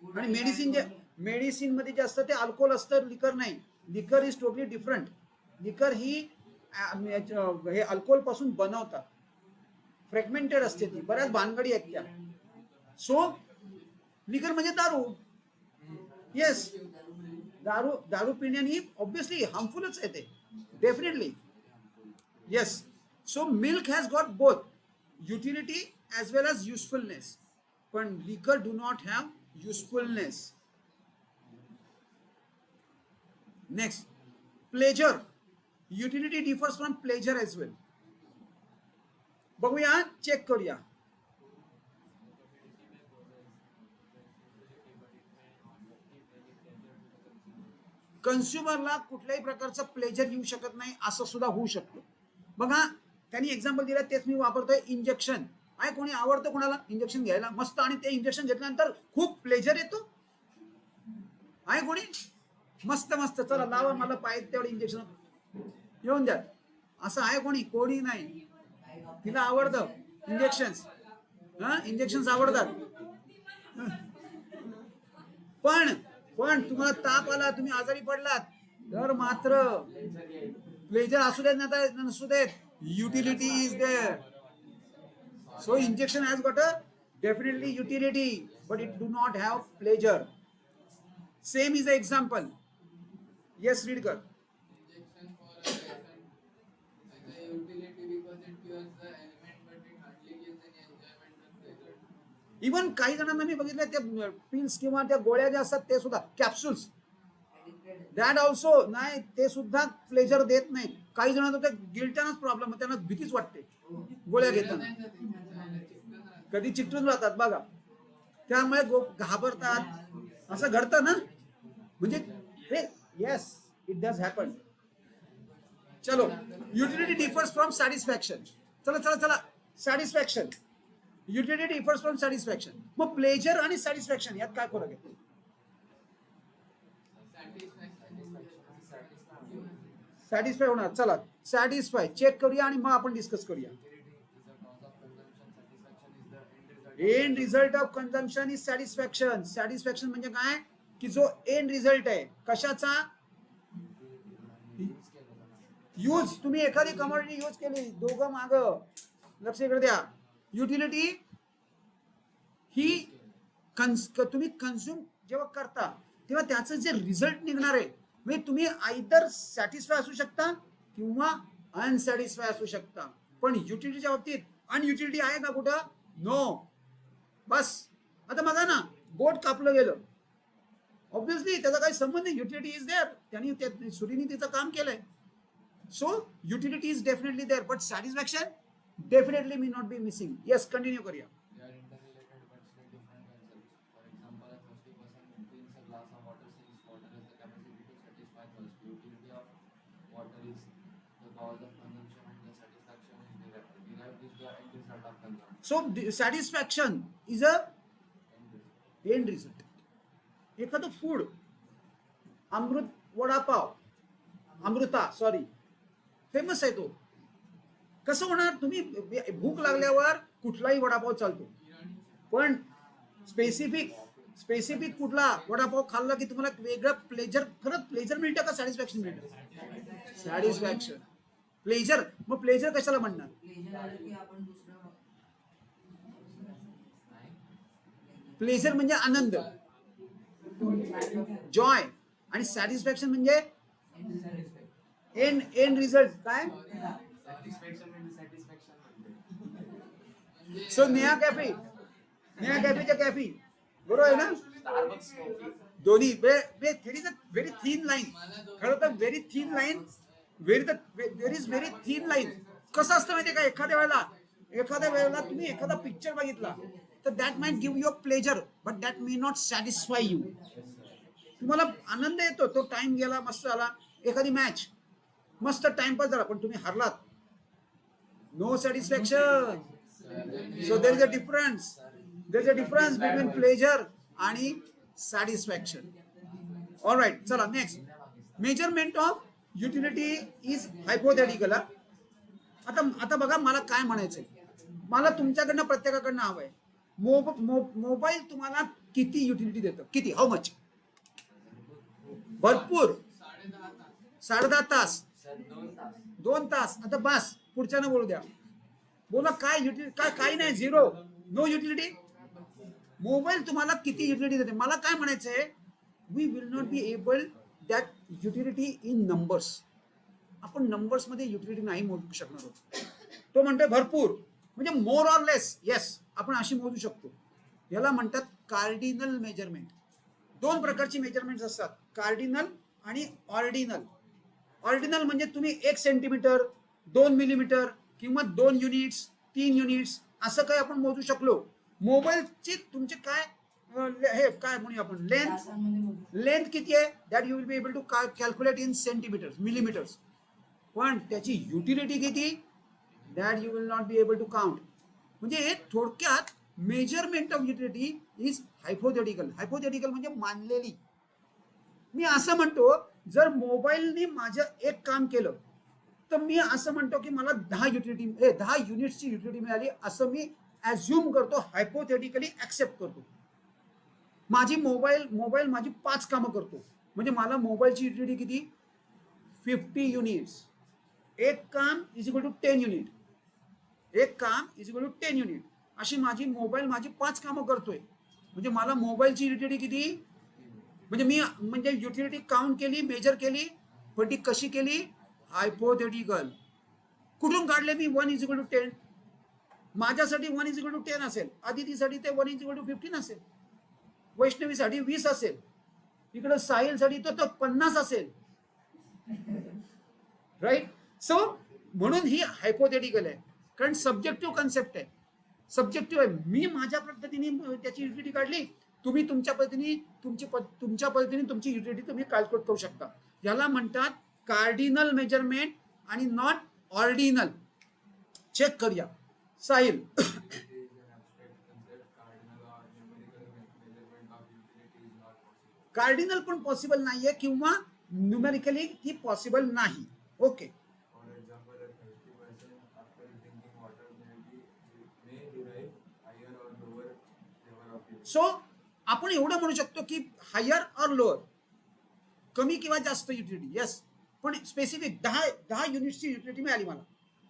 आणि मेडिसिन मध्ये जे असतं ते अल्कोहोल असतं, लिकर नाही. लिकर इज टोटली डिफरंट. लिकर ही हे अल्कोहोल पासून बनवतात, फ्रॅगमेंटेड असते ती, बऱ्याच भानगडी आहेत त्या. सो लिकर म्हणजे दारू. येस, दारू पिण्याने ऑब्विसली हार्मफुलच आहे ते, definitely. Yes, so milk has got both utility as well as usefulness, पण लिकर do not have usefulness. Next, pleasure. Utility differs from pleasure as well. बघूया, चेक करूया. कन्झ्युमरला कुठल्याही प्रकारचं प्लेजर येऊ शकत नाही असं सुद्धा होऊ शकतं. बघा, त्यांनी एक्झाम्पल दिलं, तेच मी वापरतोय. इंजेक्शन आहे, कोणी आवडतं कोणाला इंजेक्शन घ्यायला, मस्त, आणि ते इंजेक्शन घेतल्यानंतर खूप प्लेजर येतो. आहे कोणी, मस्त मस्त, चला लावा मला पाहिजे तेवढं इंजेक्शन येऊन द्या, असं आहे कोणी? कोणी नाही. तिला आवडतं इंजेक्शन्स. इंजेक्शन्स आवडतात. पण पण तुम्हाला ताप आला, तुम्ही आजारी पडलात तर मात्र प्लेजर असू देत नाही नसू देत, utility is there. So injection has got a definitely utility, but it do not have pleasure. Same is the example. Yes, read kar. Injection for a patient has a utility because it cures the ailment, but it hardly gives any enjoyment or pleasure. Even काही जणांना मी बघितलं ते pills किंवा त्या गोळ्या ज्या असतात ते सुद्धा कॅप्सूल्स, दॅट ऑल्सो नाही, ते सुद्धा प्लेजर देत नाही. काही जणांना ते गिल्टानच प्रॉब्लेम, त्यांना भीतीच वाटते गोळ्या घेताना, कधी चिकटून राहतात बघा, त्यामुळे घाबरतात. असं घडतं ना, म्हणजे हे येस इट डज हॅपन. चलो, युटिलिटी डिफर्स फ्रॉम सॅटिस्फॅक्शन. चला चला चला, satisfaction, utility differs from satisfaction. मग प्लेजर आणि सॅटिस्फॅक्शन यात काय फरक आहे? सॅटिस्फाय होणार. चला सॅटिस्फाय चेक करूया आणि मग आपण डिस्कस करूया. End result of consumption is satisfaction. Satisfaction म्हणजे काय की जो एंड रिझल्ट आहे कशाचा, यूज, तुम्ही एखादी कमोडिटी यूज केली, दोघं माग, लक्ष इकडे द्या. युटिलिटी ही तुम्ही कन्झ्युम जेव्हा करता तेव्हा त्याचं जे रिझल्ट निघणार आहे, म्हणजे तुम्ही आयदर सॅटिस्फाय असू शकता किंवा अनसॅटिस्फाय असू शकता. पण युटिलिटीच्या बाबतीत अनयुटिलिटी आहे का कुठं? नो. बस आता बघा ना, बोट कापलं गेलं, ऑब्विसली त्याचा काही संबंध नाही, युटिलिटी इज देअर, त्यांनी सुरीने तिचं काम केलंय. So utility is definitely there, but satisfaction definitely may not be missing. Yes, continue करूया. They are interrelated but still different concepts. For example, a thirsty person drinks a glass of water since water has the capacity to satisfy thirst. Utility of water is the cause of consumption and the satisfaction is derived. Derived is the end result of consumption. So satisfaction is a end result. एखादं food, अमृत vada pav, Amruta sorry, famous आहे तो. कसं होणार? तुम्ही भूक लागल्यावर कुठलाही वडापाव चालतो, पण स्पेसिफिक कुठला वडापाव खाल्ला की तुम्हाला वेगळं प्लेजर, खरंच प्लेजर मिळतं का सॅटिस्फॅक्शन मिळतं? Satisfaction, pleasure. मग प्लेजर कशाला म्हणणार? प्लेजर म्हणजे आनंद, जॉय, आणि सॅटिस्फॅक्शन म्हणजे एंड रिझल्ट. काय? सो नेहा कॅफेच्या कॅफी बरोबर आहे ना? दोन्ही व्हेरी थिन लाईन, खरं तर very thin line, very thin line. कसं असतं माहितीये का, एखाद्या वेळेला तुम्ही एखादा पिक्चर बघितला तर that might give you a pleasure, but that may not satisfy you. तुम्हाला आनंद येतो, तो टाइम गेला, मस्त झाला, एखादी मॅच मस्त टाइमपास झाला, पण तुम्ही हरलात, no satisfaction. So there is a difference between pleasure आणि सॅटिस्फॅक्शन. ऑल राईट, चला next. Measurement of utility is hypothetical. आता बघा, मला काय म्हणायचंय, मला तुमच्याकडनं प्रत्येकाकडनं हवंय. मोबाईल तुम्हाला किती युटिलिटी देतं? किती? How much? भरपूर. 10.5 तास, 2 तास. आता बस, पुढच्यानं बोलू द्या. बोला काय युटिलिटी? काही नाही, झिरो, नो युटिलिटी. मोबाईल तुम्हाला किती युटिलिटी देते? मला काय म्हणायचंय, we will not be able that utility in numbers. आपण नंबर्स मध्ये युटिलिटी नाही मोजू शकणार आहोत. तो म्हणतोय भरपूर, म्हणजे मोर ऑर लेस. येस, आपण अशी मोजू शकतो. याला म्हणतात कार्डिनल मेजरमेंट. 2 प्रकारची मेजरमेंट असतात, कार्डिनल आणि ऑर्डिनल. ऑर्डिनल म्हणजे तुम्ही 1 सेंटीमीटर, 2 मिलीमीटर किंवा 2 युनिट्स, 3 युनिट्स असं काही आपण मोजू शकलो. मोबाईलची तुमचे काय हे काय म्हणूया आपण, लेंथ किती आहे, that you will be able to calculate in centimetres, millimetres. पण त्याची युटिलिटी किती, that you will not be able to count. म्हणजे थोडक्यात measurement of utility is hypothetical. Hypothetical म्हणजे मानलेली. मी असं म्हणतो, जर मोबाईलने माझं एक काम केलं तर मी असं म्हणतो की मला 10 युनिट्सची युटिलिटी मिळाली असं मी ऍझ्युम करतो, हायपोथेटिकली ऍक्सेप्ट करतो. मोबाईल माझी 5 कामं करतो, म्हणजे मला मोबाईलची युटिलिटी किती? 50 युनिट्स. एक काम इज इक्वल टू 10 युनिट. एक काम इज इक्वल टू 10 युनिट. अशी मोबाईल माझी 5 कामं करतोय, म्हणजे मला मोबाईलची युटिलिटी किती? म्हणजे युटिलिटी काउंट केली, मेजर केली, पण ती कशी केली? हायपोथेटिकल. कुठून काढले मी? 1 इज इक्वल टू 10. माझ्यासाठी 1 इज इक्वल टू 10 असेल, आदितीसाठी ते 1 इज इक्वल टू 15 असेल, वैष्णवीसाठी 20 असेल, इकडे साहिलसाठी तो 50 असेल. राईट. सो म्हणून ही हायपोथेटिकल आहे, कारण सब्जेक्टिव्ह कन्सेप्ट आहे, सब्जेक्टिव्ह आहे. मी माझ्या पद्धतीने त्याची युटिलिटी काढली, तुम्ही तुमच्या पद्धतीने तुमची युटिलिटी तुम्ही कॅल्क्युलेट करू शकता. याला म्हणतात कार्डिनल मेजरमेंट आणि नॉट ऑर्डिनल. चेक करूया. साहिल, कार्डिनल पण पॉसिबल नाहीये किंवा न्यूमेरिकली ती पॉसिबल नाही. ओके. सो आपण एवढं म्हणू शकतो की हायर ऑर लोअर, कमी किंवा जास्त युटिलिटी. येस, पण स्पेसिफिक 10 युनिट्सची युटिलिटी मिळाली मला.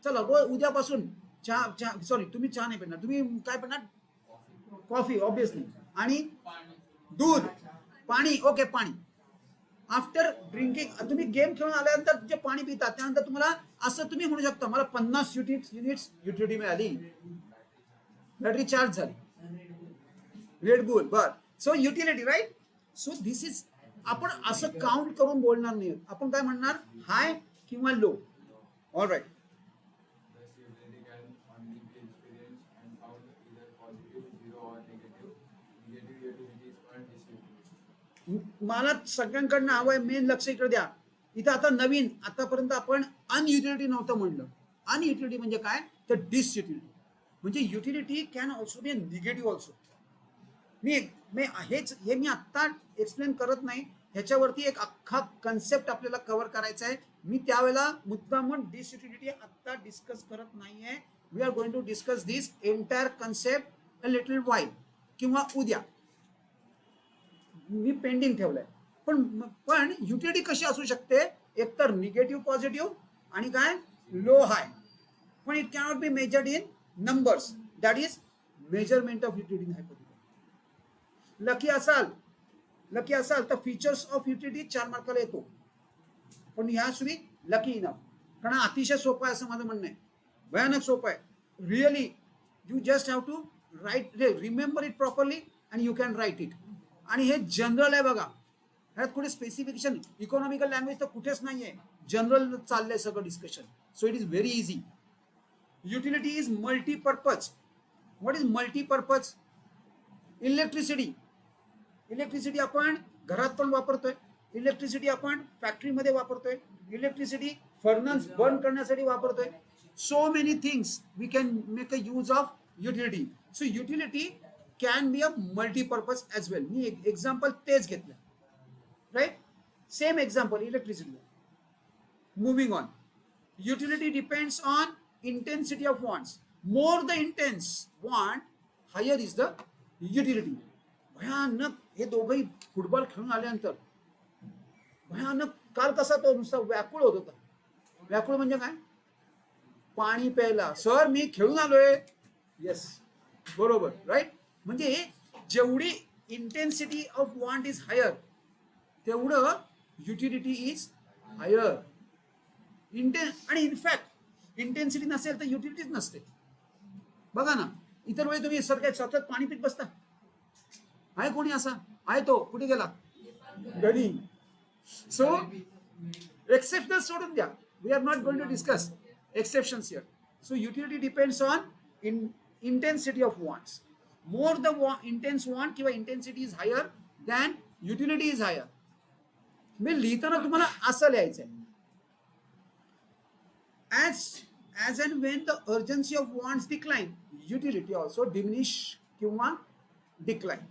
चला उद्यापासून तुम्ही चहा नाही पिणार, तुम्ही काय पिणार? Coffee obviously. आणि दूध, पाणी. ओके, पाणी. आफ्टर ड्रिंकिंग तुम्ही गेम खेळून आल्यानंतर जे पाणी पितात त्यानंतर तुम्हाला असं तुम्ही म्हणू शकता मला 50 युनिट्स युटिलिटी मिळाली, बॅटरी चार्ज झाली. Red bull. बर. So utility. Right. So this is, आपण असं काउंट करून बोलणार नाही, आपण काय म्हणणार? हाय किंवा लो. All right. मला सगळ्यांकडनं हवं आहे, मेन लक्ष इकडे द्या. इथं आता नवीन, आतापर्यंत आपण अनयुटिलिटी नव्हतं म्हणलं. अनयुटिलिटी म्हणजे काय? तर डिसयुटिलिटी. म्हणजे utility can also be negative also. हे मी आत्ता एक्सप्लेन करत नाही, ह्याच्यावरती एक अख्खा कन्सेप्ट आपल्याला कव्हर करायचा आहे. मी त्यावेळेला मुद्दामून डिसयुटिलिटी आत्ता डिस्कस करत नाहीये. We are going to discuss this entire concept a little while, किंवा उद्या. मी पेंडिंग ठेवलंय. पण युटिलिटी कशी असू शकते? एकतर निगेटिव्ह पॉझिटिव्ह आणि काय? लो हाय. पण it cannot be measured in numbers. That is measurement of utility in hypothetical. Lucky असाल तर फीचर्स ऑफ युटिलिटी 4 मार्काला येतो. पण ह्या शुडी लकी इनफ, कारण अतिशय सोपं आहे असं माझं म्हणणं आहे. भयानक सोपं आहे. Really you just have to write, remember it properly and you can write it. आणि हे जनरल आहे बघा, ह्यात कुठे स्पेसिफिकेशन इकॉनॉमिकल लँग्वेज तर कुठेच नाहीये, जनरल चाललंय सगळं discussion. So it is very easy. Utility is multipurpose. What is multipurpose? Electricity आपण घरात पण वापरतोय, इलेक्ट्रिसिटी आपण फॅक्टरीमध्ये वापरतोय, इलेक्ट्रिसिटी फर्नस बर्न करण्यासाठी वापरतोय. So many things we can make a use of utility. So utility can be a multipurpose as well. मी एक्झाम्पल तेच घेतलं. Right. Same example electricity. Moving on. Utility depends on intensity of wants. More the intense want, higher is the utility. भयानक. हे दोघंही football खेळून आल्यानंतर भयानक, काल कसा तो नुसता व्याकुळ होत होता. व्याकुळ म्हणजे काय? पाणी प्यायला. सर मी खेळून आलोय. येस, बरोबर. राईट. म्हणजे जेवढी intensity of want is higher, तेवढं युटिलिटी इज हायर. आणि इनफॅक्ट इंटेन्सिटी नसेल तर युटिलिटीच नसते. बघा ना, इतर वेळी तुम्ही सतत पाणी पित बसता. आहे कोणी असा? आहे तो कुठे गेला? घरी. सो एक्सेप्शनल सोडून द्या. We are not going to discuss exceptions here. So utility depends on intensity of wants. More the intense want किंवा intensity is higher than utility is higher. मी लिहिताना तुम्हाला असं लिहायचंय. as and when the urgency of wants decline, utility also diminish किंवा decline.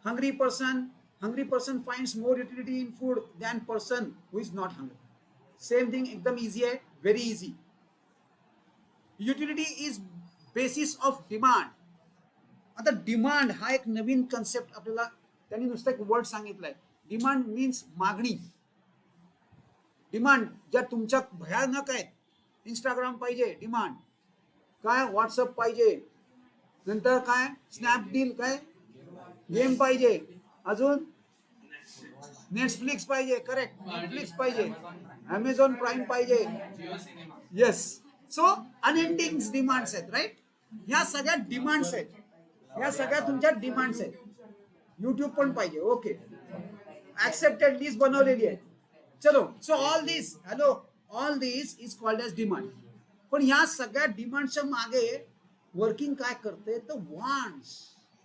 Hungry person finds more utility in food than person who is not hungry. Same thing, एकदम easy आहे, very easy. Utility is basis of demand. आता demand हा एक नवीन concept आपल्याला त्यांनी नुसतं एक वर्ड सांगितलंय. डिमांड मीन्स मागणी. डिमांड ज्या तुमच्या भयानक आहेत. इंस्टाग्राम पाहिजे डिमांड, काय व्हॉट्सअप पाहिजे, नंतर काय स्नॅपडील, काय गेम पाहिजे, अजून नेटफ्लिक्स पाहिजे, करेक्ट, नेटफ्लिक्स पाहिजे, अमेझॉन प्राईम पाहिजे. येस. सो अनएंडिंग डिमांड्स आहेत, राईट. ह्या सगळ्या डिमांड्स आहेत, ह्या सगळ्या तुमच्या डिमांड्स आहेत. युट्यूब पण पाहिजे, ओके, ऍक्सेप्टेड लिस्ट बनवलेली आहे. चलो, so all this, hello, all this is called as demand. पण ह्या सगळ्या डिमांडच्या मागे वर्किंग काय करते तर वॉन्ट्स.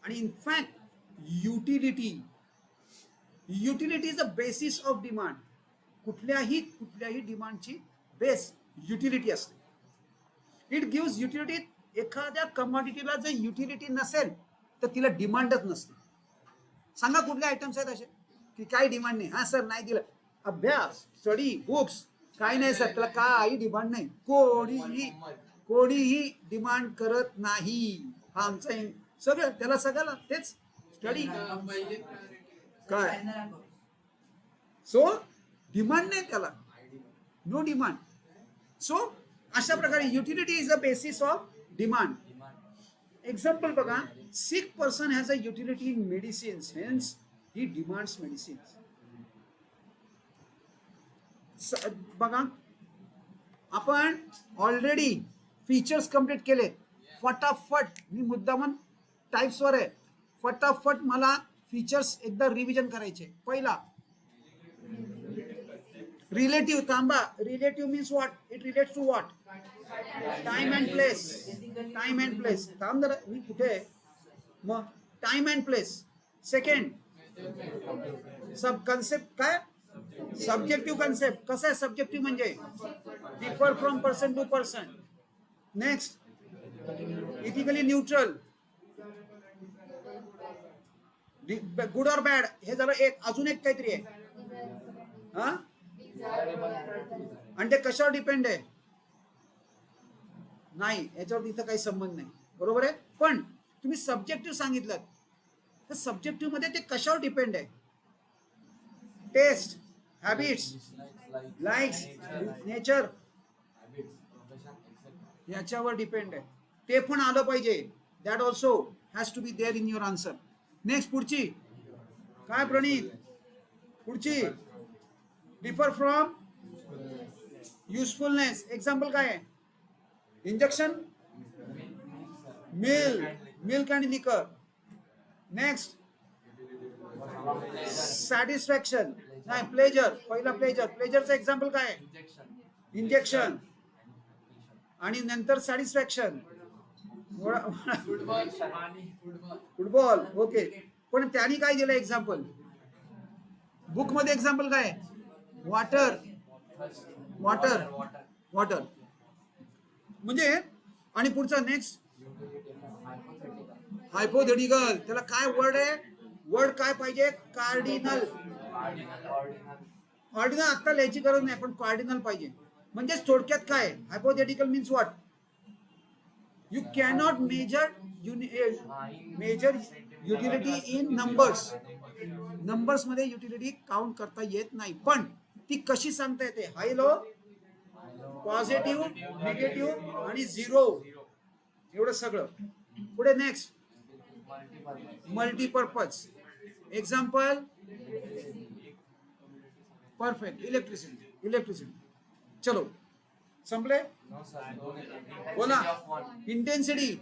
आणि in fact utility, utility is the basis of demand. कुठल्याही डिमांडची बेस युटिलिटी असते. It gives utility. एखाद्या कमॉडिटीला जर युटिलिटी नसेल तर तिला डिमांडच नसते. सांगा कुठले आयटम्स आहेत असे की काही डिमांड नाही. हा सर नाही दिलं, अभ्यास, स्टडी, बुक्स, काही नाही सर, त्याला काही डिमांड नाही. कोणीही डिमांड करत नाही. हा आमचा सगळं, त्याला सगळ्याला तेच स्टडी काय. सो डिमांड नाही त्याला, नो डिमांड. सो अशा प्रकारे utility is a basis of demand. Example बघा, sick person has a utility in medicines, hence he demands medicines. बघा, आपण ऑलरेडी फीचर्स कंप्लीट केले. फटाफट, मी मुद्दामन टाइप्सवर आहे, फटाफट मला फीचर्स एकदा रिव्हिजन करायचे. पहिला रिलेटिव्ह. थांबा, relative means what? It relates to what? Time and place. Time and place. थांब जरा, मी कुठे आहे मग? Time and place. Second, sub concept काय? Subjective concept. कसं आहे सब्जेक्टिव्ह म्हणजे? Differ from person to person. Next, ethically neutral. Good और बॅड, हे झालं एक. अजून एक काहीतरी आहे, हा, आणि ते कशावर डिपेंड आहे? नाही, याच्यावर इथं काही संबंध नाही, बरोबर आहे. पण तुम्ही सब्जेक्टिव्ह सांगितलं तर सब्जेक्टिव्ह मध्ये ते कशावर डिपेंड आहे? टेस्ट, हॅबिट्स, लाईक्स, नेचर, याच्यावर डिपेंड आहे. ते पण आलं पाहिजे. That also has to be there in your answer. Next, पुढची काय प्रणीत? पुढची डिफर फ्रॉम युजफुलनेस. एक्झाम्पल काय आहे? इंजेक्शन, मिल्क अँड लिकर. नेक्स्ट, सॅटिस्फॅक्शन, नाही प्लेजर. पहिला प्लेजर. प्लेजरचं एक्झाम्पल काय आहे? इंजेक्शन. आणि नंतर सॅटिस्फॅक्शन, फुटबॉल. ओके, पण त्यांनी काय दिलं एक्झाम्पल? बुक मध्ये एक्झाम्पल काय? Water, water, water. म्हणजे, आणि पुढचा नेक्स्ट, हायपोथेटिकल. त्याला काय वर्ड आहे? वर्ड काय पाहिजे? कार्डिनल. ऑर्डिनल आता लिहायची गरज नाही, पण कार्डिनल पाहिजे. म्हणजे थोडक्यात काय? Hypothetical means what? You cannot measure utility in numbers. Numbers मध्ये युटिलिटी काउंट करता येत नाही. पण ती कशी सांगता येते? हाय, लो, पॉझिटिव्ह, निगेटिव्ह आणि झिरो, एवढं सगळं. पुढे next, multipurpose. Example, perfect. Electricity, electricity. चलो, संपले? बोला. इंटेन्सिटी.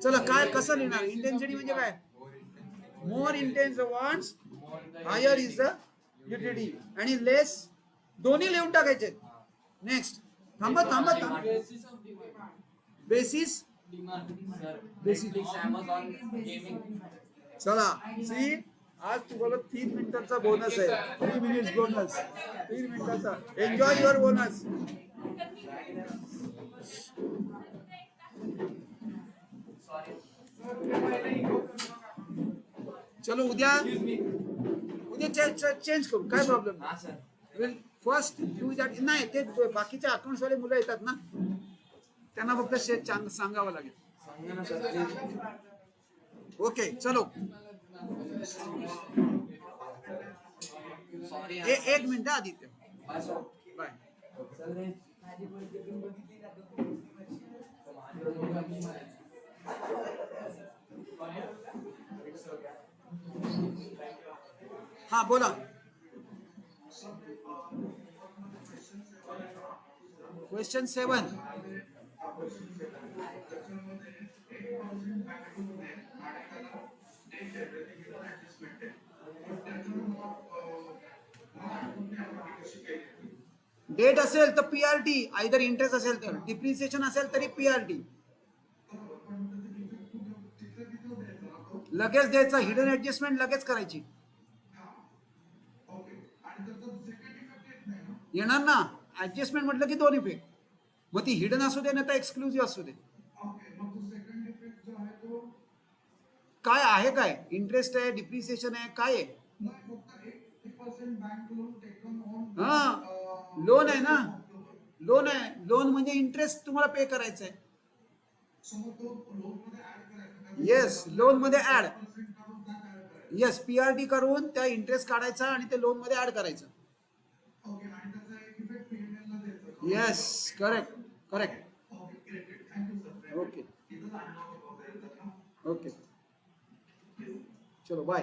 चला, काय कसं लिहिणार? इंटेन्सिटी म्हणजे काय? More intense wants, higher is the utility. आणि लेस, दोन्ही लिहून टाकायचे. नेक्स्ट, थांबा थांबा थांबा. Basis, basis. चला, सी, आज तुम्हाला 3 मिनिटाचा बोनस आहे. 3 मिनिट्स बोनस, 3 मिनिटाचा. Enjoy your bonus. चलो, उद्या चेंज करू, काय प्रॉब्लेम? फर्स्ट डू दॅट नाही, ते बाकीच्या अकाउंट्स वाले मुलं येतात ना, त्यांना फक्त सांगावं लागेल. सांगा ना सर प्लीज. ओके चलो. सॉरी एक minute Aditya, bye sir. Bye. हा बोला. क्वेश्चन 7. डेट असेल तर पीआरटी, आयदर इंटरेस्ट असेल तर, डिप्रिसिएशन असेल तरी पीआरटी लगेच द्यायचा. हिडन ऍडजस्टमेंट लगेच करायची. येणार ना, ऍडजस्टमेंट म्हटलं की 2 इफेक्ट, मग ती हिडन असू दे ना तर एक्सक्लुझिव्ह असू दे. काय आहे, काय इंटरेस्ट आहे, डिप्रिसिएशन आहे, काय आहे? हा लोन आहे ना, लोन आहे. लोन म्हणजे इंटरेस्ट तुम्हाला पे करायचं आहे. येस, लोन मध्ये ऍड. येस, पीआरटी करून त्या इंटरेस्ट काढायचा आणि ते लोन मध्ये ऍड करायचं. Yes, correct correct. Okay okay चलो बाय.